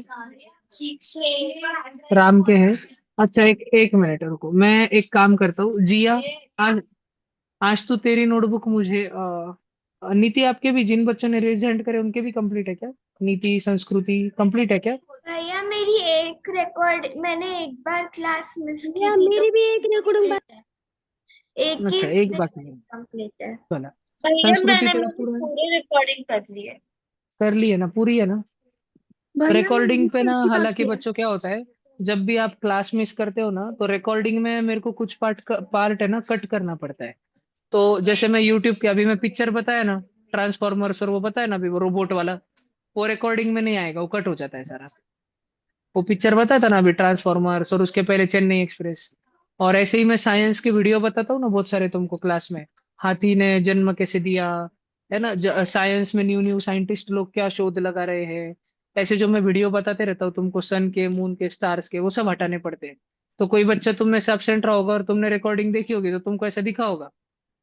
[SPEAKER 7] राम के है। अच्छा एक एक मिनट रुको, मैं एक काम करता हूँ, जिया आज, आज तो तेरी नोटबुक मुझे नीति, आपके भी जिन बच्चों ने रेज हैंड करे उनके भी कंप्लीट है क्या? नीति, संस्कृति कंप्लीट है क्या?
[SPEAKER 2] भैया मेरी एक रिकॉर्ड मैंने एक बार क्लास मिस की
[SPEAKER 4] भैया
[SPEAKER 2] थी तो
[SPEAKER 4] मेरी भी एक रिकॉर्डिंग
[SPEAKER 2] एक
[SPEAKER 7] अच्छा
[SPEAKER 2] ही
[SPEAKER 7] एक बाकी है।
[SPEAKER 2] कंप्लीट है।
[SPEAKER 7] भला
[SPEAKER 2] भैया
[SPEAKER 7] संस्कृति
[SPEAKER 2] मैंने
[SPEAKER 7] तो
[SPEAKER 2] मेरी
[SPEAKER 7] पूरा
[SPEAKER 2] पूरी रिकॉर्डिंग कर ली है।
[SPEAKER 7] कर ली है ना, पूरी है ना?
[SPEAKER 4] भैया
[SPEAKER 7] रिकॉर्डिंग पे
[SPEAKER 4] मेरी
[SPEAKER 7] ना
[SPEAKER 4] एक ही
[SPEAKER 7] हालांकि
[SPEAKER 4] बाकी है।
[SPEAKER 7] बच्चों क्या होता है, जब भी आप क्लास मिस करते हो ना, तो रिकॉर्डिंग में मेरे को कुछ पार्ट है ना कट करना पड़ता है। तो जैसे मैं यूट्यूब के अभी मैं पिक्चर बताया ना, ट्रांसफॉर्मर्स और वो बताया ना अभी वो रोबोट वाला, वो रिकॉर्डिंग में नहीं आएगा, वो कट हो जाता है सारा। वो पिक्चर बताया था ना अभी ट्रांसफॉर्मर्स, और उसके पहले चेन्नई एक्सप्रेस। और ऐसे ही मैं साइंस की वीडियो बताता हूँ ना बहुत सारे तुमको क्लास में, हाथी ने जन्म कैसे दिया, है ना, साइंस में न्यू न्यू साइंटिस्ट लोग क्या शोध लगा रहे हैं, ऐसे जो मैं वीडियो बताते रहता हूँ तुमको, सन के, मून के, स्टार्स के, वो सब हटाने पड़ते हैं। तो कोई बच्चा तुम में से absent रहा होगा और तुमने रिकॉर्डिंग देखी होगी, तो तुमको ऐसा दिखा होगा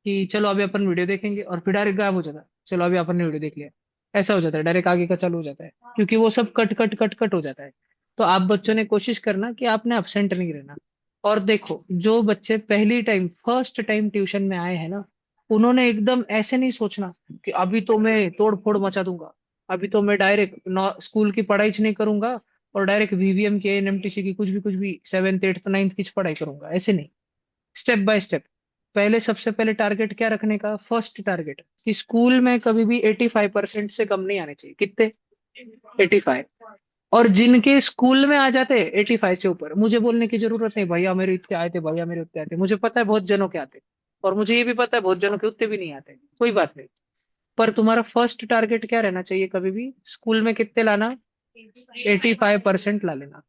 [SPEAKER 7] कि चलो अभी अपन वीडियो देखेंगे, और फिर डायरेक्ट गायब हो जाता है, चलो अभी अपन ने वीडियो देख लिया, ऐसा हो जाता है, डायरेक्ट आगे का चालू हो जाता है, क्योंकि वो सब कट कट कट कट हो जाता है। तो आप बच्चों ने कोशिश करना कि आपने अपसेंट नहीं रहना। और देखो जो बच्चे पहली टाइम फर्स्ट टाइम ट्यूशन में आए हैं ना, उन्होंने एकदम ऐसे नहीं सोचना कि अभी तो मैं तोड़ फोड़ मचा दूंगा, अभी तो मैं डायरेक्ट स्कूल की पढ़ाई नहीं करूंगा, और डायरेक्ट वीवीएम की, एनएमटीसी की, कुछ भी 7th 8th 9th की पढ़ाई करूंगा, ऐसे नहीं। Step by step. पहले सबसे पहले टारगेट क्या रखने का, फर्स्ट टारगेट कि स्कूल में कभी भी 85% से कम नहीं आने चाहिए। कितने? 85। और जिनके स्कूल में आ जाते 85 से ऊपर, मुझे बोलने की जरूरत नहीं, भैया मेरे इतने आए थे, भैया मेरे उतने आए थे, मुझे पता है बहुत जनों के आते, और मुझे ये भी पता है बहुत जनों के उतने भी नहीं आते, कोई बात नहीं। पर तुम्हारा फर्स्ट टारगेट क्या रहना चाहिए, कभी भी स्कूल में कितने लाना, 85% ला लेना।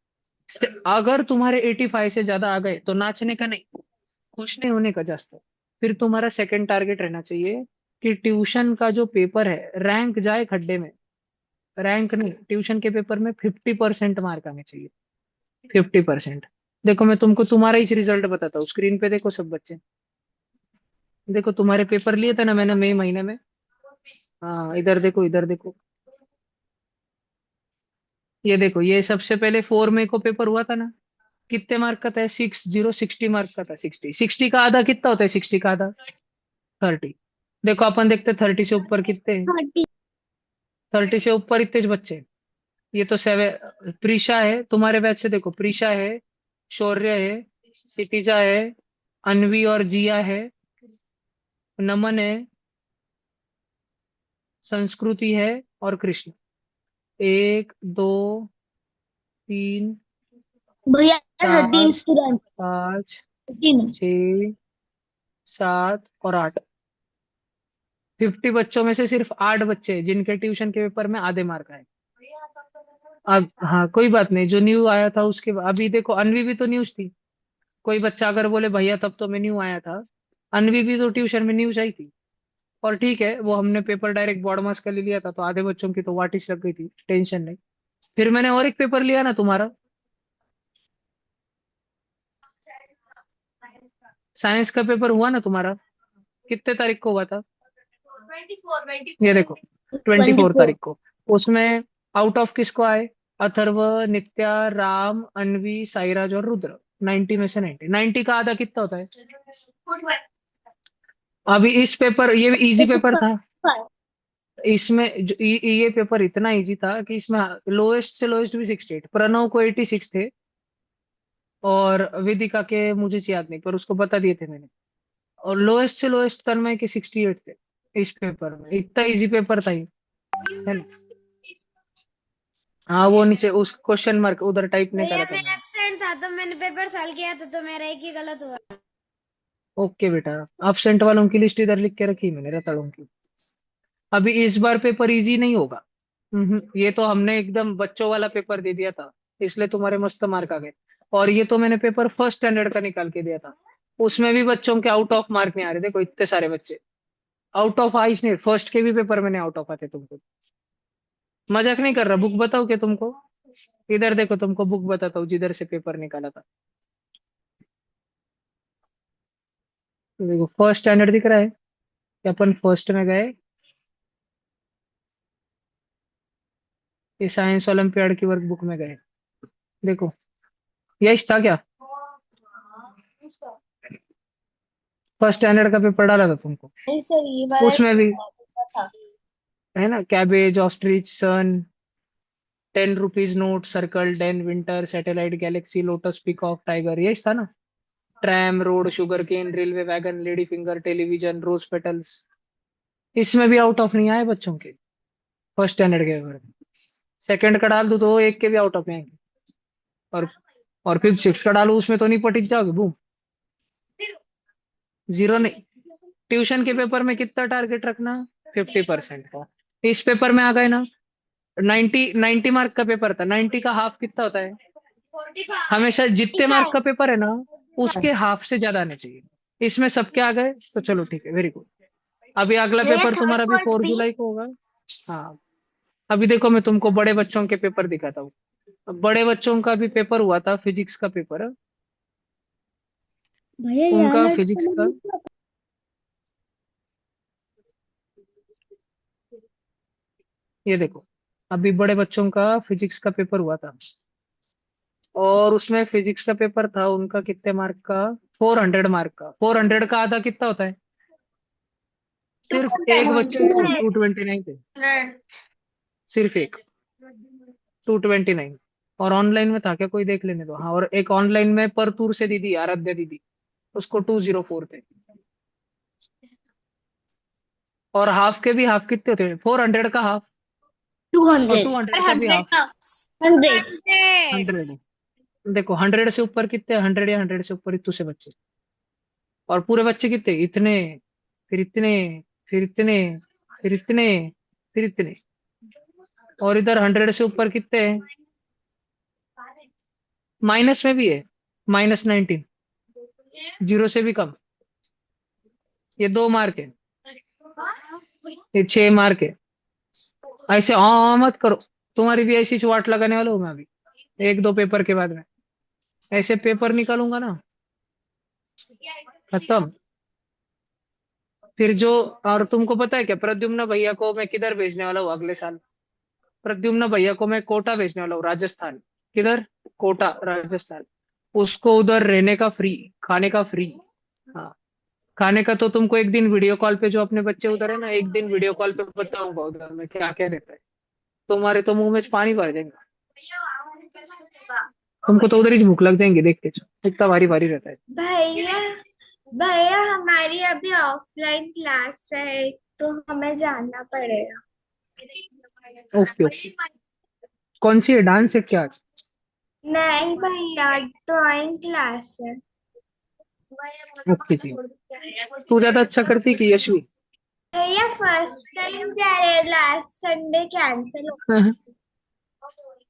[SPEAKER 7] अगर तुम्हारे 85 से ज्यादा आ गए तो नाचने का नहीं, खुश नहीं होने का जास्त। फिर तुम्हारा सेकंड टारगेट रहना चाहिए कि ट्यूशन का जो पेपर है रैंक जाए खड्डे में, रैंक नहीं, ट्यूशन के पेपर में 50% मार्क आने चाहिए, 50%। देखो मैं तुमको तुम्हारा ही रिजल्ट बताता हूँ, स्क्रीन पे देखो सब बच्चे, देखो तुम्हारे पेपर लिए थे ना मैंने मई महीने में, हाँ इधर देखो, इधर देखो, ये देखो, ये सबसे पहले 4 मई को पेपर हुआ था ना, कितने मार्क का था? 60 मार्क का था, 60 का आधा कितना होता है, 60 का आधा 30। देखो अपन देखते 30 से ऊपर कितने हैं, 30 से ऊपर इतने बच्चे। ये तो 7, प्रीशा है तुम्हारे बैच से, देखो प्रीशा है, शौर्य है, क्षितिजा है, अनवी और जिया है, नमन है, संस्कृति है, और कृष्ण। 1 2 3
[SPEAKER 4] भैया 13
[SPEAKER 7] 4
[SPEAKER 4] स्टूडेंट
[SPEAKER 7] 5
[SPEAKER 4] 13।
[SPEAKER 7] 6 7 और 8। 50 बच्चों में से सिर्फ 8 बच्चे हैं जिनके ट्यूशन के पेपर में आधे मार्क आए। अब हाँ कोई बात नहीं, जो न्यू आया था उसके अभी देखो अनवी भी तो न्यूज थी। कोई बच्चा अगर बोले भैया तब तो मैं न्यू आया था, अनवी भी तो ट्यूशन में न्यूज आई थी। और ठीक है, वो हमने पेपर डायरेक्ट बोर्ड मास का ले लिया था, तो आधे बच्चों की तो वाटिस लग गई थी, टेंशन नहीं। फिर मैंने और एक पेपर लिया ना तुम्हारा, साइंस का पेपर हुआ ना तुम्हारा, कितने तारीख को हुआ था? ये देखो 24
[SPEAKER 4] 24।
[SPEAKER 7] तारीख को। उसमें आउट ऑफ किसको आए? अथर्व, नित्या, राम, अनवी, साईराज और रुद्र। 90 में से 90 का आधा कितना होता है? अभी इस पेपर, ये इजी पेपर था, इसमें ये पेपर इतना इजी था कि इसमें लोएस्ट से लोएस्ट भी 68, प्रणव को 86 थे, और वेदिका के मुझे याद नहीं, पर उसको बता दिए थे मैंने। और लोएस्ट से लोएस्ट तन्मय के 68 थे इस पेपर में। इतना इजी पेपर था ये, है ना। हाँ वो नीचे उस क्वेश्चन मार्क उधर टाइप नहीं करा
[SPEAKER 2] भैया
[SPEAKER 7] था
[SPEAKER 2] मैं
[SPEAKER 7] मैंने।
[SPEAKER 2] एब्सेंट था तो मैंने पेपर सॉल्व किया था तो मेरा एक ही गलत हुआ।
[SPEAKER 7] ओके बेटा, एब्सेंट वालों की लिस्ट इधर लिख के रखी मैंने, रताड़ों की। अभी इस बार पेपर इजी नहीं होगा। ये तो हमने एकदम बच्चों वाला पेपर दे दिया था, इसलिए तुम्हारे मस्त मार्क आ गए। और ये तो मैंने पेपर फर्स्ट स्टैंडर्ड का निकाल के दिया था, उसमें भी बच्चों के आउट ऑफ मार्क नहीं आ रहे। देखो इतने सारे बच्चे आउट ऑफ आइस नहीं, फर्स्ट के भी पेपर मैंने आउट ऑफ आते तुमको। मजाक नहीं कर रहा, बुक बताओ क्या तुमको। इधर देखो, तुमको बुक बताता हूँ जिधर से पेपर निकाला था। तो देखो फर्स्ट स्टैंडर्ड दिख रहा है कि अपन फर्स्ट में गए। ये साइंस ओलंपियाड की वर्कबुक में गए। देखो यही था क्या, फर्स्ट स्टैंडर्ड का पेपर डाला था तुमको।
[SPEAKER 3] नहीं सर, ये वाला
[SPEAKER 7] उसमें भी
[SPEAKER 3] था।
[SPEAKER 7] है ना, cabbage, ostrich, sun, 10 rupees note, circle, den, winter, satellite, galaxy, lotus, peacock, tiger, यही था ना। Tram, road, sugar cane, railway wagon, lady finger, television, rose petals. इसमें भी आउट ऑफ नहीं आए बच्चों के फर्स्ट स्टैंडर्ड के पेपर में। सेकंड का डाल दो तो एक के भी आउट ऑफ नहीं आएंगे। और और फिफ्थ सिक्स का डालो उसमें तो नहीं पटिक जाओगे, बूम, जीरो नहीं। ट्यूशन के पेपर में कितना टारगेट रखना, 50% का। इस पेपर में आ गए ना, 90 मार्क का पेपर था, 90 का हाफ कितना होता है। हमेशा जितने मार्क का पेपर है ना, उसके हाफ से ज्यादा आने चाहिए। इसमें सबके आ गए तो चलो ठीक है, वेरी गुड। अभी अगला
[SPEAKER 3] भैया
[SPEAKER 7] पेपर
[SPEAKER 3] थर्ड
[SPEAKER 7] तुम्हारा भी
[SPEAKER 3] फोर्थ
[SPEAKER 7] 4
[SPEAKER 3] भी।
[SPEAKER 7] जुलाई को होगा। हाँ, अभी देखो मैं तुमको बड़े बच्चों के पेपर दिखाता हूँ। बड़े बच्चों का भी पेपर हुआ था, फिजिक्स का पेपर।
[SPEAKER 4] भैया ये
[SPEAKER 7] उनका
[SPEAKER 4] अलर्ट
[SPEAKER 7] फिजिक्स का, ये देखो अभी बड़े बच्चों का फिजिक्स का पेपर हुआ था। और उसमें फिजिक्स का पेपर था उनका कितने मार्क का, 400 मार्क का। 400 का आधा कितना होता है, सिर्फ एक बच्चे को 229 थे, सिर्फ एक 229। और ऑनलाइन में था क्या, कोई देख लेने दो। हाँ, और एक ऑनलाइन में परतूर से दीदी, आराध्या दीदी, उसको 204 थे। और हाफ के भी हाफ कितने थे, 400 का हाफ और
[SPEAKER 3] 200।
[SPEAKER 7] 200 का भी हाफ,
[SPEAKER 3] 100।
[SPEAKER 7] 100। देखो 100 से ऊपर कितने, 100 या 100 से ऊपर इतने से बच्चे। और पूरे बच्चे कितने, इतने, फिर इतने, फिर इतने, फिर इतने, फिर इतने। और इधर 100 से ऊपर कितने हैं, माइनस में भी है, -19, जीरो से भी कम। ये 2 मार्क है, ये 6 मार्क है। ऐसे मत करो, तुम्हारी भी ऐसी चुवाट लगाने वाला हूँ मैं अभी, एक दो पेपर के बाद में ऐसे पेपर निकालूंगा ना, खत्म। फिर जो, और तुमको पता है क्या, प्रद्युम्न भैया को मैं किधर भेजने वाला हूँ अगले साल। प्रद्युम्न भैया को मैं कोटा भेजने वाला हूँ, राजस्थान। किधर, कोटा, राजस्थान। उसको उधर रहने का फ्री, खाने का फ्री। हाँ, खाने का तो तुमको एक दिन वीडियो कॉल पे, जो अपने बच्चे उधर है ना, एक दिन वीडियो कॉल पे बताऊंगा उधर में क्या क्या रहता है। तुम्हारे तो मुंह में पानी भर जाएगा, तुमको तो उधर ही भूख लग जाएंगी देख के, इतना भारी भारी रहता है।
[SPEAKER 2] भैया भैया हमारी अभी ऑफलाइन क्लास है तो हमें जाना पड़ेगा।
[SPEAKER 7] ओके ओके, कौन सी है, डांस है क्या आज।
[SPEAKER 2] नहीं भैया ड्राइंग क्लास है।
[SPEAKER 7] ओके जी, तू ज्यादा अच्छा करती कि यशवी।
[SPEAKER 2] भैया फर्स्ट टाइम जा रहे हैं, लास्ट संडे कैंसिल हो।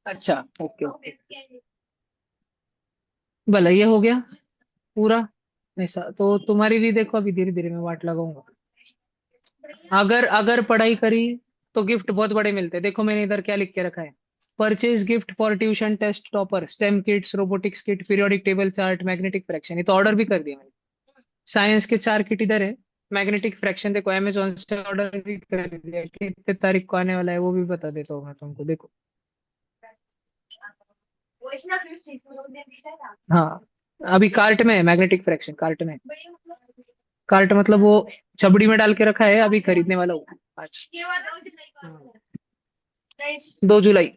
[SPEAKER 7] अच्छा ओके ओके, भला ये हो गया पूरा। ऐसा तो तुम्हारी भी देखो, अभी धीरे धीरे मैं वाट लगाऊंगा। अगर अगर पढ़ाई करी तो गिफ्ट बहुत बड़े मिलते हैं। देखो मैंने इधर क्या लिख के रखा है, purchase gift for tuition test topper, stem kits, robotics kit, periodic table chart, magnetic fraction. ये तो ऑर्डर भी कर दिया मैंने। साइंस के 4 किट इधर है। मैग्नेटिक फ्रैक्शन देखो अमेजोन से ऑर्डर भी कर दिया, कितने तारीख को आने वाला है वो भी बता देता हूँ मैं तुमको, देखो। हाँ, अभी कार्ट में है, मैग्नेटिक फ्रैक्शन कार्ट में है। कार्ट मतलब वो छबड़ी में डाल के रखा है, अभी खरीदने वाला हूँ आज। 2 जुलाई,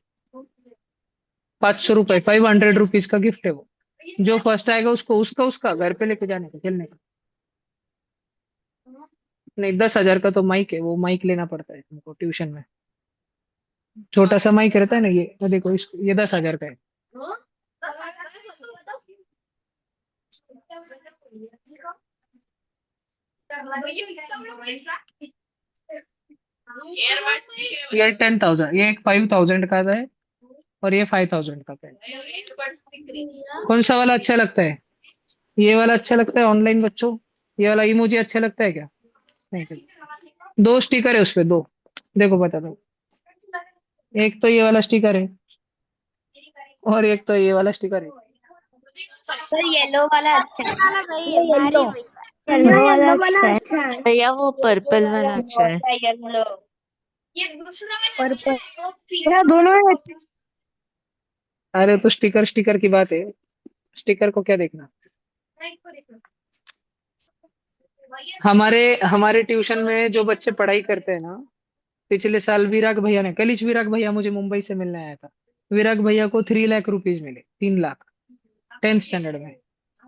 [SPEAKER 7] 500 रुपए, 500 रुपीज का गिफ्ट है वो। जो फर्स्ट आएगा उसको उसका उसका घर पे लेके जाने का खेलने का। नहीं, 10,000 का तो माइक है, वो माइक लेना पड़ता है तुमको ट्यूशन में। छोटा सा माइक रहता है ना, ये देखो, इसको ये 10,000 का है। ये 10,000, ये एक 5,000 का है और ये 5,000 का है। कौन सा वाला अच्छा लगता है? ये वाला अच्छा लगता है ऑनलाइन बच्चों? ये वाला इमोजी अच्छा लगता है क्या? नहीं दो स्टिकर है उस पे, दो। देखो बता दो, एक तो ये वाला स्टिकर है और एक तो ये वाला स्टिकर है।
[SPEAKER 3] सर येलो वाला अच्छा है।
[SPEAKER 4] येलो
[SPEAKER 3] येलो वाला
[SPEAKER 4] येलो वाला
[SPEAKER 3] अच्छा है।
[SPEAKER 4] अच्छा है।
[SPEAKER 11] भैया वो पर्पल वाला अच्छा है।
[SPEAKER 3] येलो।
[SPEAKER 4] पर्पल मेरा दोनों है।
[SPEAKER 7] अरे तो स्टिकर स्टिकर की बात है, स्टिकर को क्या देखना। हमारे हमारे ट्यूशन में जो बच्चे पढ़ाई करते हैं ना, पिछले साल विराग भैया ने, कलिश विराग भैया मुझे मुंबई से मिलने आया था। विराग भैया को 3 लाख रुपीज मिले, 3 लाख, 10th स्टैंडर्ड में।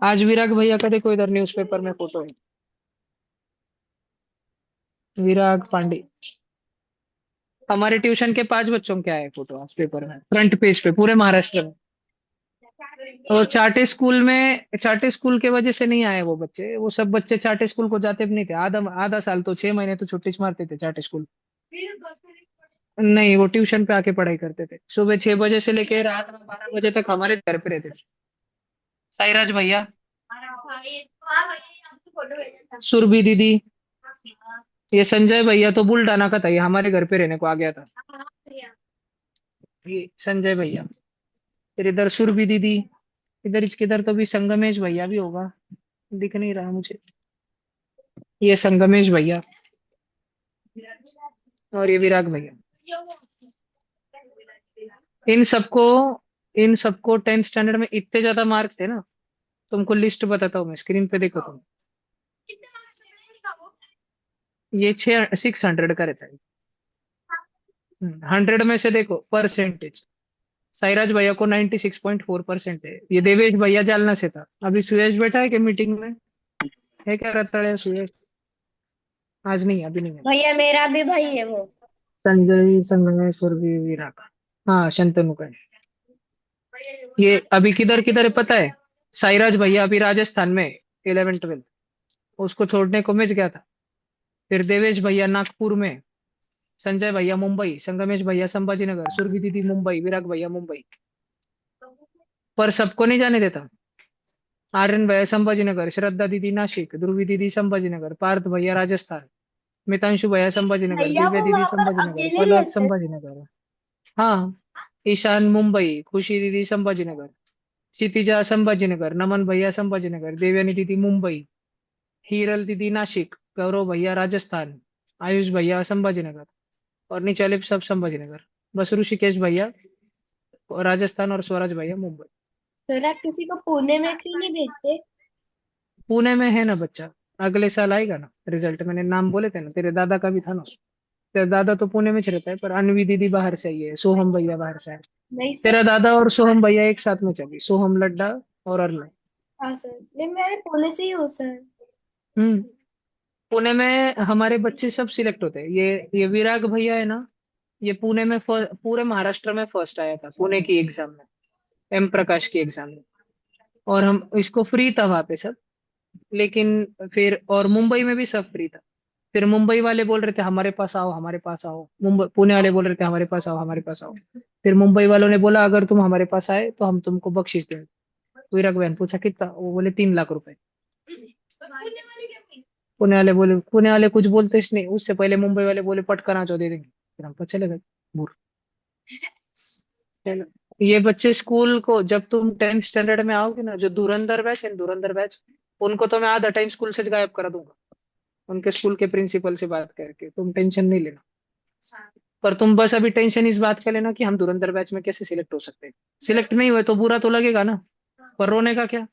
[SPEAKER 7] आज विराग भैया का देखो इधर न्यूज़पेपर में फोटो है, विराग पांडे। हमारे ट्यूशन के 5 बच्चों के आए फोटो आज पेपर में, फ्रंट पेज पे, पूरे महाराष्ट्र में। और चार्टे स्कूल के वजह से नहीं आए वो बच्चे, वो सब बच्चे चार्टे स्कूल को जाते भी नहीं थे। आधा आधा साल तो 6 महीने तो छुट्टी मारते थे चार्टे स्कूल। नहीं, वो ट्यूशन पे आके पढ़ाई करते थे, सुबह 6 बजे से लेके रात में 12 बजे तक हमारे घर पे रहते थे। साईराज भैया, सुरभि दीदी, ये संजय भैया तो बुलढाना का था, ये हमारे घर पे रहने को आ गया था। ये संजय भैया, फिर इधर सुरभि दीदी, इधर इसके इधर तो भी संगमेश भैया भी होगा, दिख नहीं रहा मुझे। ये संगमेश भैया और ये विराग भैया। इन सबको इन सबको 10th स्टैंडर्ड में इतने ज्यादा मार्क थे ना, तुमको लिस्ट बताता हूँ मैं, स्क्रीन पे देखो तुम। ये 600 का रहता है। 100 में से देखो परसेंटेज, साईराज भैया को 96.4% है। ये देवेश भैया जालना से था। अभी सुयश बैठा है क्या मीटिंग में? है क्या रत्ताड़े सुयश? आज नहीं, अभी नहीं है।
[SPEAKER 3] भैया मेरा भी भाई है वो।
[SPEAKER 7] संजय, संगमेश और भी विराग। हाँ, शंतनु का है। ये अभी किधर किधर है पता है? साईराज भैया अभी राजस्थान में 11th 12th, उसको छोड़ने को मैं गया था। फिर देवेश भैया नागपुर में, संजय भैया मुंबई, संगमेश भैया संभाजीनगर, सुरभि दीदी मुंबई, विराग भैया मुंबई। पर सबको नहीं जाने देता। आर्यन भैया संभाजीनगर, श्रद्धा दीदी नासिक, ध्रुवी दीदी संभाजीनगर, पार्थ भैया राजस्थान, मितांशु भैया संभाजीनगर,
[SPEAKER 3] भैया
[SPEAKER 7] दिव्या
[SPEAKER 3] वो
[SPEAKER 7] दीदी
[SPEAKER 3] वहां पर
[SPEAKER 7] संभाजीनगर,
[SPEAKER 3] अकेले
[SPEAKER 7] पलक
[SPEAKER 3] रहते हैं।
[SPEAKER 7] संभाजीनगर। हाँ, ईशान मुंबई, खुशी दीदी संभाजीनगर, क्षितिजा संभाजीनगर, नमन भैया संभाजीनगर, देवयानी दीदी मुंबई, हीरल दीदी नासिक, गौरव भैया राजस्थान, आयुष भैया संभाजीनगर और नीचे वाले सब संभाजीनगर। बस ऋषिकेश भैया राजस्थान और स्वराज भैया मुंबई।
[SPEAKER 3] सर आप किसी को पुणे में क्यों नहीं भेजते?
[SPEAKER 7] पुणे में है ना बच्चा, अगले साल आएगा ना रिजल्ट। मैंने नाम बोले थे ना, तेरे दादा का भी था ना उसमें। तेरा दादा तो पुणे में ही रहता है, पर अनवी दीदी बाहर से आई है, सोहम भैया बाहर से आए।
[SPEAKER 3] नहीं
[SPEAKER 7] तेरा
[SPEAKER 3] सर।
[SPEAKER 7] दादा और सोहम भैया एक साथ में चली, सोहम लड्डा और अरना।
[SPEAKER 3] हाँ सर, नहीं मैं पुणे से ही हूँ सर।
[SPEAKER 7] हम्म। पुणे में हमारे बच्चे सब सिलेक्ट होते हैं। ये विराग भैया है ना, ये पुणे में पूरे महाराष्ट्र में फर्स्ट आया था पुणे की एग्जाम में, एम प्रकाश की एग्जाम में। और हम इसको फ्री था वहां पे सब, लेकिन फिर और मुंबई में भी सब फ्री था। फिर मुंबई वाले बोल रहे थे हमारे पास आओ, हमारे पास आओ। मुंबई पुणे वाले बोल रहे थे हमारे पास आओ, हमारे पास आओ। फिर मुंबई वालों ने बोला अगर तुम हमारे पास आए तो हम तुमको बख्शिश देंगे। विराग बहन पूछा कितना, वो बोले 3 लाख रुपए। पुणे वाले कुछ बोलते ही नहीं, उससे पहले मुंबई वाले बोले पटकना चो दे देंगे, फिर हम तो चले गए। बुर चलो, ये बच्चे स्कूल को, जब तुम 10th स्टैंडर्ड में आओगे ना, जो धुरंधर बैच है, धुरंधर बैच, उनको तो मैं आधा टाइम स्कूल से गायब करा दूंगा, उनके स्कूल के प्रिंसिपल से बात करके। तुम टेंशन नहीं लेना। पर तुम बस अभी टेंशन इस बात का लेना कि हम धुरंधर बैच में कैसे सिलेक्ट हो सकते हैं। सिलेक्ट नहीं हुए तो बुरा तो लगेगा ना, पर रोने का क्या।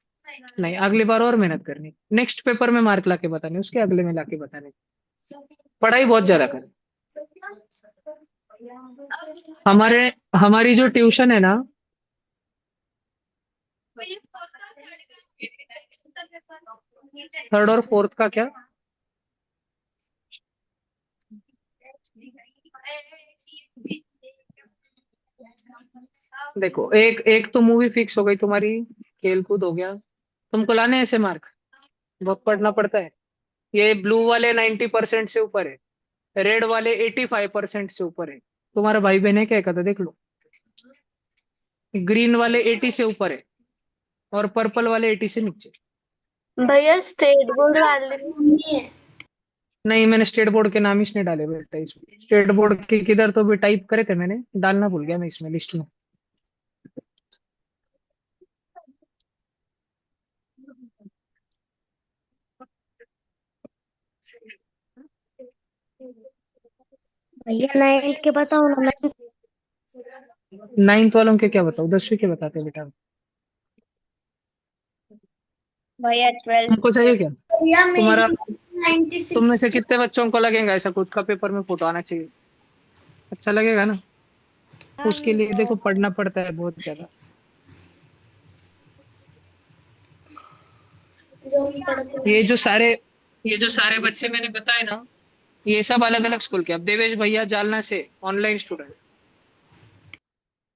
[SPEAKER 7] नहीं, अगली बार और मेहनत करनी, नेक्स्ट पेपर में मार्क लाके बताने, उसके अगले में लाके बताने। पढ़ाई बहुत ज्यादा कर। हमारे हमारी जो ट्यूशन है ना, थर्ड और फोर्थ का क्या? देखो, एक एक तो मूवी फिक्स हो गई तुम्हारी, खेल कूद हो गया। तुमको लाने हैं ऐसे मार्क, बहुत पढ़ना पड़ता है। ये ब्लू वाले 90% से ऊपर है, रेड वाले 85% से ऊपर है। तुम्हारा भाई बहन है क्या, एक आधा देख लो। ग्रीन वाले 80 से ऊपर है, और पर्पल वाले 80 से नीचे।
[SPEAKER 3] भैया स्टेट बोर्ड वाले
[SPEAKER 9] नहीं है।
[SPEAKER 7] नहीं, मैंने स्टेट बोर्ड के नाम ही इसने डाले हुए थे इसमें। स्टेट बोर्ड के किधर तो भी टाइप करे थे मैंने, डालना भूल गया मैं इसमें लिस्ट में।
[SPEAKER 4] भैया 9th के बताओ ना। 9th
[SPEAKER 7] 9th वालों के क्या बताओ, 10वीं के बताते हैं बेटा।
[SPEAKER 2] भैया 12th।
[SPEAKER 7] तुमको चाहिए क्या?
[SPEAKER 9] भैया
[SPEAKER 7] तुम्हारा,
[SPEAKER 9] मेरी
[SPEAKER 7] तुम में
[SPEAKER 9] 96
[SPEAKER 7] से कितने बच्चों को लगेगा ऐसा खुद का पेपर में फोटो आना चाहिए? अच्छा लगेगा ना? उसके लिए देखो पढ़ना पड़ता है बहुत ज्यादा।
[SPEAKER 9] जो हम पढ़ते हैं।
[SPEAKER 7] ये जो सारे बच्चे मैंने बताए ना, ये सब अलग अलग स्कूल के। अब देवेश भैया जालना से ऑनलाइन स्टूडेंट,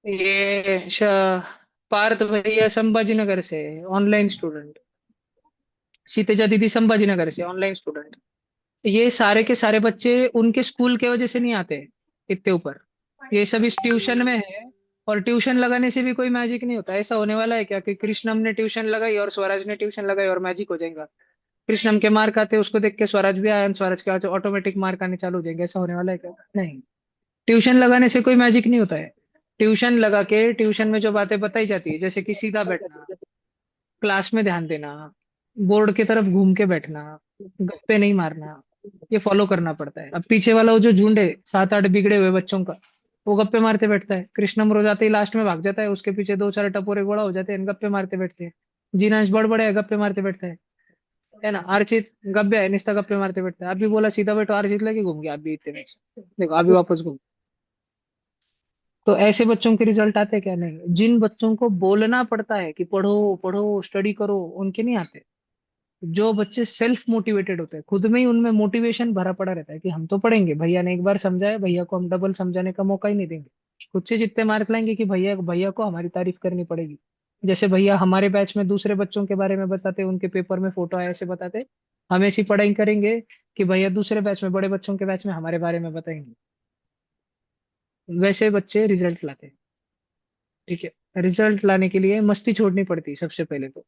[SPEAKER 7] ये पार्थ भैया संभाजीनगर से ऑनलाइन स्टूडेंट, शीतजा दीदी संभाजीनगर से ऑनलाइन स्टूडेंट। ये सारे के सारे बच्चे उनके स्कूल के वजह से नहीं आते इतने ऊपर, ये सब इस ट्यूशन में है। और ट्यूशन लगाने से भी कोई मैजिक नहीं होता। ऐसा होने वाला है क्या कि कृष्णम ने ट्यूशन लगाई और स्वराज ने ट्यूशन लगाई और मैजिक हो जाएगा? कृष्णम के मार्क आते उसको देख के स्वराज भी आया और स्वराज के बाद ऑटोमेटिक मार्क आने चालू हो जाएंगे? ऐसा होने वाला है क्या? नहीं। ट्यूशन लगाने से कोई मैजिक नहीं होता है। ट्यूशन लगा के ट्यूशन में जो बातें बताई जाती है, जैसे कि सीधा बैठना, क्लास में ध्यान देना, बोर्ड की तरफ घूम के बैठना, गप्पे नहीं मारना, ये फॉलो करना पड़ता है। अब पीछे वाला वो जो झुंड है 7-8 बिगड़े हुए बच्चों का, वो गप्पे मारते बैठता है। कृष्णम रो जाते ही लास्ट में भाग जाता है, उसके पीछे 2-4 टपोरे घोड़ा हो जाते हैं, गप्पे मारते बैठते हैं। जीनांश बड़बड़े है, गप्पे मारते बैठता है ना? अर्चित गप्पे है, निस्ता गप्पे मारते बैठता है। अभी बोला सीधा बैठो, अर्चित लगे घूम गया अभी इतने में से। देखो अभी वापस घूम। तो ऐसे बच्चों के रिजल्ट आते क्या? नहीं। जिन बच्चों को बोलना पड़ता है कि पढ़ो पढ़ो स्टडी करो, उनके नहीं आते। जो बच्चे सेल्फ मोटिवेटेड होते हैं, खुद में ही उनमें मोटिवेशन भरा पड़ा रहता है कि हम तो पढ़ेंगे, भैया ने एक बार समझाया, भैया को हम डबल समझाने का मौका ही नहीं देंगे। खुद से जितने मार्क लाएंगे कि भैया भैया को हमारी तारीफ करनी पड़ेगी। जैसे भैया हमारे बैच में दूसरे बच्चों के बारे में बताते, उनके पेपर में फोटो आए ऐसे बताते, हम ऐसी पढ़ाई करेंगे कि भैया दूसरे बैच में, बड़े बच्चों के बैच में हमारे बारे में बताएंगे। वैसे बच्चे रिजल्ट लाते हैं। ठीक है, रिजल्ट लाने के लिए मस्ती छोड़नी पड़ती है सबसे पहले तो।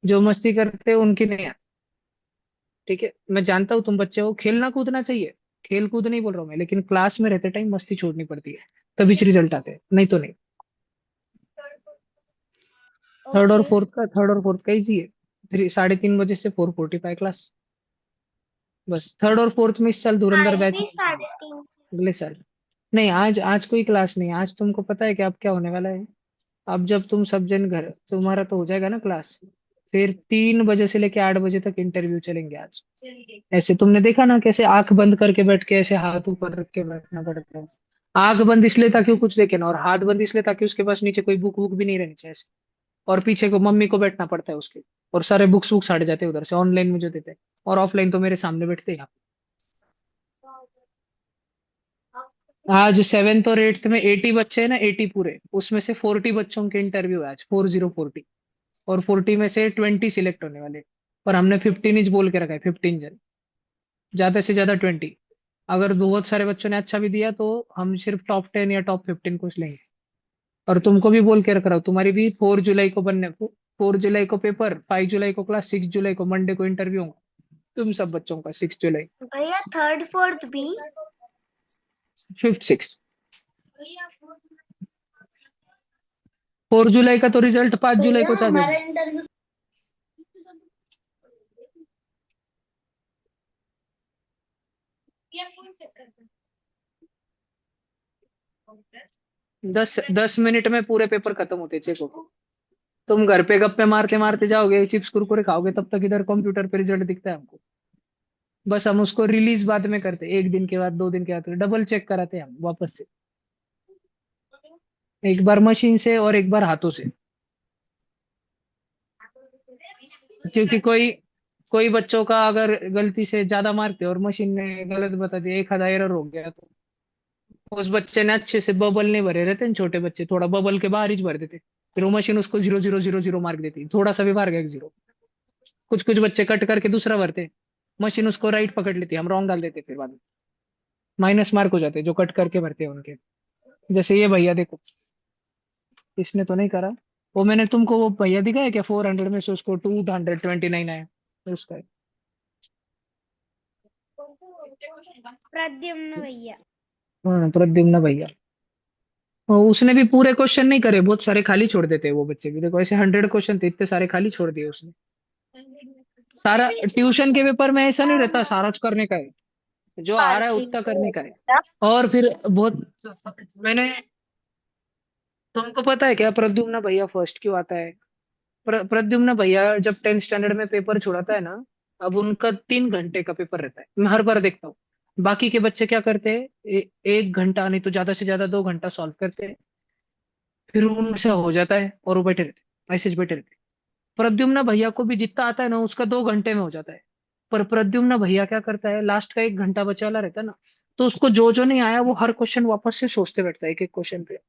[SPEAKER 7] जो मस्ती करते हैं उनकी नहीं आती। ठीक है, मैं जानता हूँ तुम बच्चे हो, खेलना कूदना चाहिए, खेल कूद नहीं बोल रहा हूँ मैं, लेकिन क्लास में रहते टाइम मस्ती छोड़नी पड़ती है, तभी रिजल्ट आते हैं, नहीं तो नहीं।
[SPEAKER 2] ओके।
[SPEAKER 7] थर्ड और फोर्थ का इजी है। 3:30 बजे से 4:45 क्लास। बस थर्ड और फोर्थ में इस साल धुरंधर
[SPEAKER 2] आज
[SPEAKER 7] बैच
[SPEAKER 2] भी
[SPEAKER 7] नहीं है,
[SPEAKER 2] 3:30 से।
[SPEAKER 7] अगले साल। नहीं, आज आज कोई क्लास नहीं है। आज तुमको पता है कि अब क्या होने वाला है? अब जब तुम सब जन घर, तुम्हारा तो हो जाएगा ना क्लास, फिर 3 बजे से लेके 8 बजे तक इंटरव्यू चलेंगे आज। ऐसे तुमने देखा ना कैसे आंख बंद करके बैठ के ऐसे हाथ ऊपर रख के बैठना पड़ता है। आंख बंद इसलिए ताकि वो कुछ देखे ना, और हाथ बंद इसलिए ताकि उसके पास नीचे कोई बुक वुक भी नहीं रहनी चाहिए ऐसे। और पीछे को मम्मी को बैठना पड़ता है उसके, और सारे बुक्स वुक्स हट जाते हैं उधर से ऑनलाइन में जो देते हैं। और ऑफलाइन तो मेरे सामने बैठते हैं यहाँ। आज 7th और 8th में 80 बच्चे हैं ना, 80 पूरे, उसमें से 40 बच्चों के इंटरव्यू है आज, 40 और 40 में से 20 सिलेक्ट होने वाले। और हमने 15 इंच बोल के रखा है, 15 जन, ज्यादा से ज्यादा 20। अगर बहुत सारे बच्चों ने अच्छा भी दिया तो हम सिर्फ टॉप 10 या टॉप 15 को लेंगे। और तुमको भी बोल के रख रहा हूँ, तुम्हारी भी 4 जुलाई को बनने को, 4 जुलाई को पेपर, 5 जुलाई को क्लास, 6 जुलाई को मंडे को इंटरव्यू होगा तुम सब बच्चों का, 6 जुलाई।
[SPEAKER 2] भैया 3rd 4th भी।
[SPEAKER 7] 5th 6th। 4 जुलाई का तो रिजल्ट 5 जुलाई
[SPEAKER 9] भैया
[SPEAKER 7] को आ
[SPEAKER 9] हमारा
[SPEAKER 7] जाएगा।
[SPEAKER 9] इंटरव्यू
[SPEAKER 7] 10 10 मिनट में पूरे पेपर खत्म होते चेक हो। तुम घर पे गप्पे मारते मारते जाओगे, चिप्स कुरकुरे खाओगे, तब तक इधर कंप्यूटर पे रिजल्ट दिखता है हमको। बस हम उसको रिलीज बाद में करते, 1 दिन के बाद, 2 दिन के बाद डबल चेक कराते हैं हम वापस से, एक बार मशीन से और एक बार हाथों से। क्योंकि कोई कोई बच्चों का अगर गलती से ज्यादा मार्क थे और मशीन ने गलत बता दिया, एक आधा एरर हो गया, तो उस बच्चे ने अच्छे से बबल नहीं भरे रहते, छोटे बच्चे थोड़ा बबल के बाहर ही भर देते, फिर वो मशीन उसको 0 0 0 0 मार्क देती, थोड़ा सा भी बाहर गया 0। कुछ कुछ बच्चे कट करके दूसरा भरते, मशीन उसको राइट पकड़ लेती, हम रॉन्ग डाल देते, फिर बाद में माइनस मार्क हो जाते जो कट करके भरते हैं उनके। जैसे ये भैया देखो, इसने तो नहीं करा। वो मैंने तुमको वो भैया दिखाया क्या, 400 में से उसको 229 आया, तो उसका है।
[SPEAKER 2] प्रद्युम्न भैया।
[SPEAKER 7] हाँ, प्रद्युम्न भैया। उसने भी पूरे क्वेश्चन नहीं करे, बहुत सारे खाली छोड़ देते हैं वो बच्चे भी, देखो ऐसे 100 क्वेश्चन थे, इतने सारे खाली छोड़ दिए उसने। सारा ट्यूशन के पेपर में ऐसा नहीं रहता सारा करने का है, जो आ रहा है उतना करने का है। और फिर बहुत मैंने, तुमको पता है क्या प्रद्युम्न भैया फर्स्ट क्यों आता है? प्रद्युम्न भैया जब 10th स्टैंडर्ड में पेपर छुड़ाता है ना, अब उनका 3 घंटे का पेपर रहता है, मैं हर बार देखता हूँ। बाकी के बच्चे क्या करते हैं, 1 घंटा नहीं तो ज्यादा से ज्यादा 2 घंटा सॉल्व करते हैं, फिर उनसे हो जाता है और वो बैठे रहते, ऐसे ही बैठे रहते। प्रद्युम्न भैया को भी जितना आता है ना उसका 2 घंटे में हो जाता है। पर प्रद्युम्न भैया क्या करता है, लास्ट का 1 घंटा बचाला रहता है ना, तो उसको जो जो नहीं आया वो हर क्वेश्चन वापस से सोचते बैठता है, एक एक क्वेश्चन पे।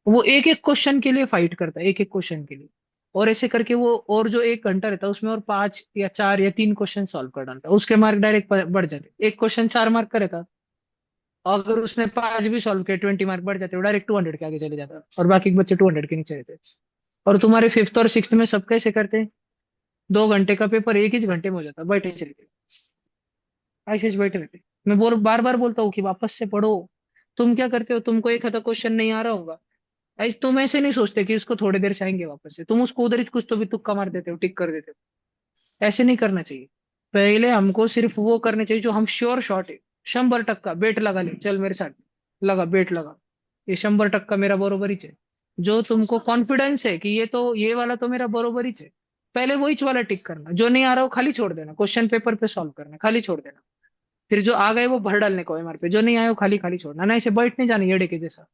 [SPEAKER 7] वो एक एक क्वेश्चन के लिए फाइट करता है, एक एक क्वेश्चन के लिए। और ऐसे करके वो, और जो 1 घंटा रहता है उसमें और 5 या 4 या 3 क्वेश्चन सॉल्व कर डालता है, उसके मार्क डायरेक्ट बढ़ जाते, एक क्वेश्चन 4 मार्क का रहता, अगर उसने 5 भी सॉल्व किए 20 मार्क बढ़ जाते, वो डायरेक्ट 200 के आगे चले जाता, और बाकी के बच्चे 200 के नीचे रहते। और तुम्हारे 5th और 6th में सब कैसे करते हैं, 2 घंटे का पेपर एक ही घंटे में हो जाता, बैठे चले थे, ऐसे ही बैठे रहते। मैं बार बार बोलता हूँ कि वापस से पढ़ो। तुम क्या करते हो, तुमको एक आधा क्वेश्चन नहीं आ रहा होगा, ऐसे तुम ऐसे नहीं सोचते कि इसको थोड़ी देर से आएंगे वापस से, तुम उसको उधर ही कुछ तो भी तुक्का मार देते हो, टिक कर देते हो। ऐसे नहीं करना चाहिए। पहले हमको सिर्फ वो करने चाहिए जो हम श्योर शॉट है, 100% बेट लगा ले, चल मेरे साथ लगा, बेट लगा, ये 100% मेरा बरोबर ही है। जो तुमको कॉन्फिडेंस है कि ये वाला तो मेरा बरोबर ही है, पहले वही वाला टिक करना, जो नहीं आ रहा वो खाली छोड़ देना, क्वेश्चन पेपर पे सॉल्व करना, खाली छोड़ देना। फिर जो आ गए वो भर डालने को एमआर पे, जो नहीं आए वो खाली खाली छोड़ना, ना ऐसे बैठ नहीं जाना येड़े के जैसा।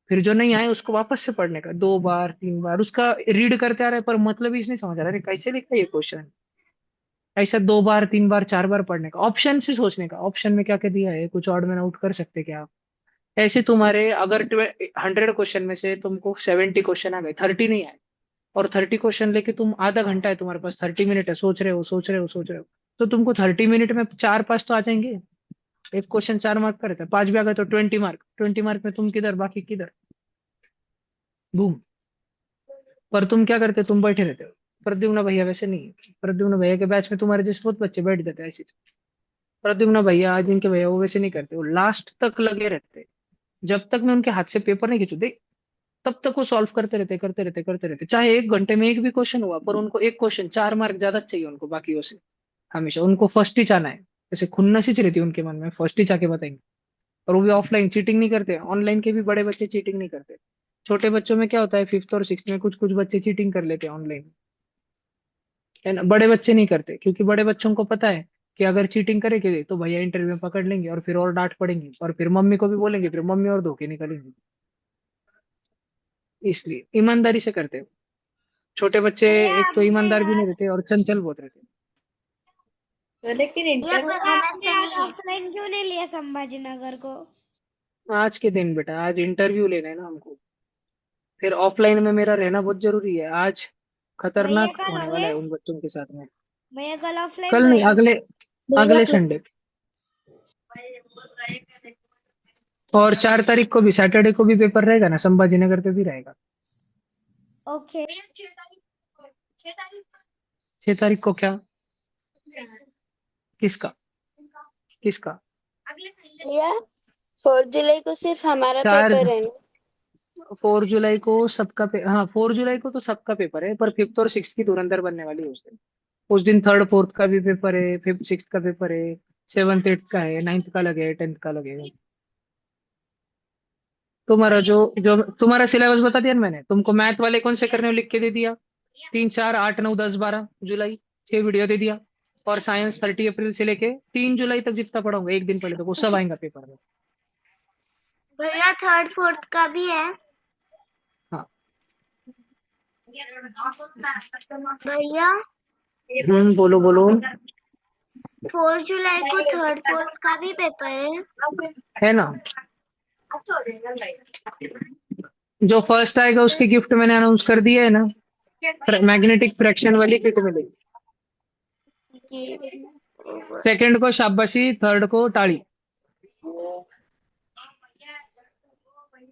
[SPEAKER 7] फिर जो नहीं आए उसको वापस से पढ़ने का, 2 बार 3 बार उसका रीड करते आ रहे, पर मतलब ही नहीं समझ आ रहा, अरे कैसे लिखा ये क्वेश्चन, ऐसा 2 बार 3 बार 4 बार पढ़ने का, ऑप्शन से सोचने का, ऑप्शन में क्या क्या दिया है, कुछ ऑड में आउट कर सकते क्या आप। ऐसे तुम्हारे अगर 100 क्वेश्चन में से तुमको 70 क्वेश्चन आ गए, 30 नहीं आए, और 30 क्वेश्चन लेके तुम आधा घंटा है तुम्हारे पास, 30 मिनट है, सोच रहे हो सोच रहे हो सोच रहे हो, तो तुमको 30 मिनट में 4 5 तो आ जाएंगे। एक क्वेश्चन 4 मार्क का रहता है, 5 भी आ गए तो 20 मार्क, 20 मार्क में तुम किधर बाकी किधर, बूम। पर तुम क्या करते हो, तुम बैठे रहते हो। प्रद्युम्न भैया वैसे नहीं है, प्रद्युम्न भैया के बैच में तुम्हारे जैसे बहुत बच्चे बैठ जाते हैं ऐसे। प्रद्युम्न भैया आज इनके भैया वो वैसे नहीं करते, वो लास्ट तक लगे रहते, जब तक मैं उनके हाथ से पेपर नहीं खींचू दे, तब तक वो सॉल्व करते रहते करते रहते करते रहते, चाहे 1 घंटे में एक भी क्वेश्चन हुआ, पर उनको एक क्वेश्चन 4 मार्क ज्यादा चाहिए उनको बाकियों से, हमेशा उनको फर्स्ट ही चाहना है, जैसे खुन्नस ही रहती है उनके मन में, फर्स्ट ही चाह के बताएंगे। और वो भी ऑफलाइन, चीटिंग नहीं करते, ऑनलाइन के भी बड़े बच्चे चीटिंग नहीं करते। छोटे बच्चों में क्या होता है, 5th और 6th में कुछ कुछ बच्चे चीटिंग कर लेते हैं ऑनलाइन, है ना, बड़े बच्चे नहीं करते, क्योंकि बड़े बच्चों को पता है कि अगर चीटिंग करेंगे तो भैया इंटरव्यू में पकड़ लेंगे, और फिर और डांट पड़ेंगे, और फिर मम्मी को भी बोलेंगे, फिर मम्मी और धोखे निकलेंगे, इसलिए ईमानदारी से करते हो। छोटे बच्चे
[SPEAKER 2] भैया
[SPEAKER 7] एक तो
[SPEAKER 2] हमने
[SPEAKER 7] ईमानदार भी नहीं
[SPEAKER 2] आज
[SPEAKER 7] रहते और चंचल बहुत रहते।
[SPEAKER 3] लेकिन
[SPEAKER 2] भैया
[SPEAKER 3] इंटरव्यू
[SPEAKER 2] पर आपने आज ऑफलाइन क्यों नहीं लिया संभाजी नगर को?
[SPEAKER 7] आज के दिन बेटा, आज इंटरव्यू लेना है ना हमको, फिर ऑफलाइन में मेरा रहना बहुत जरूरी है। आज
[SPEAKER 2] भैया
[SPEAKER 7] खतरनाक
[SPEAKER 2] कल
[SPEAKER 7] होने वाला
[SPEAKER 2] होंगे?
[SPEAKER 7] है उन बच्चों के साथ में।
[SPEAKER 2] भैया कल ऑफलाइन
[SPEAKER 7] कल नहीं,
[SPEAKER 2] रहेगा?
[SPEAKER 7] अगले अगले संडे। और 4 तारीख को भी, सैटरडे को भी पेपर रहेगा ना, संभाजी नगर पे भी रहेगा।
[SPEAKER 2] ओके।
[SPEAKER 7] 6 तारीख को क्या, किसका किसका?
[SPEAKER 4] भैया 4 जुलाई को सिर्फ हमारा
[SPEAKER 7] चार
[SPEAKER 4] पेपर है ना?
[SPEAKER 7] 4 जुलाई को सबका हाँ 4 जुलाई को तो सबका पेपर है, पर 5th और 6th की धुरंधर बनने वाली है उस दिन। उस दिन 3rd 4th का भी पेपर है, 5th 6th का पेपर है, 7th 8th का है, 9th का लगे, 10th का लगे। तुम्हारा जो जो तुम्हारा सिलेबस बता दिया ना मैंने तुमको, मैथ वाले कौन से करने हो लिख के दे दिया, 3 4 8 9 10 12 जुलाई, 6 वीडियो दे दिया। और साइंस 30 अप्रैल से लेके 3 जुलाई तक जितना पढ़ाऊंगा एक दिन पहले, तो वो सब आएगा पेपर में।
[SPEAKER 2] भैया 3rd 4th का भी है?
[SPEAKER 7] हाँ
[SPEAKER 2] भैया
[SPEAKER 7] बोलो बोलो।
[SPEAKER 2] 4 जुलाई को थर्ड फोर्थ का भी पेपर
[SPEAKER 7] है ना, जो फर्स्ट आएगा उसकी गिफ्ट मैंने अनाउंस कर दिया है ना, मैग्नेटिक फ्रैक्शन वाली किट मिलेगी।
[SPEAKER 2] है।
[SPEAKER 7] सेकंड को शाबाशी, थर्ड को ताड़ी।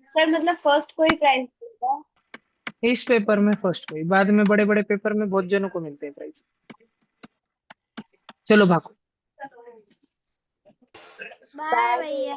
[SPEAKER 3] सर मतलब फर्स्ट कोई प्राइज मिलेगा?
[SPEAKER 7] इस पेपर में फर्स्ट हुई, बाद में बड़े बड़े पेपर में बहुत जनों को मिलते हैं प्राइज। चलो भागो।
[SPEAKER 2] बाय भैया।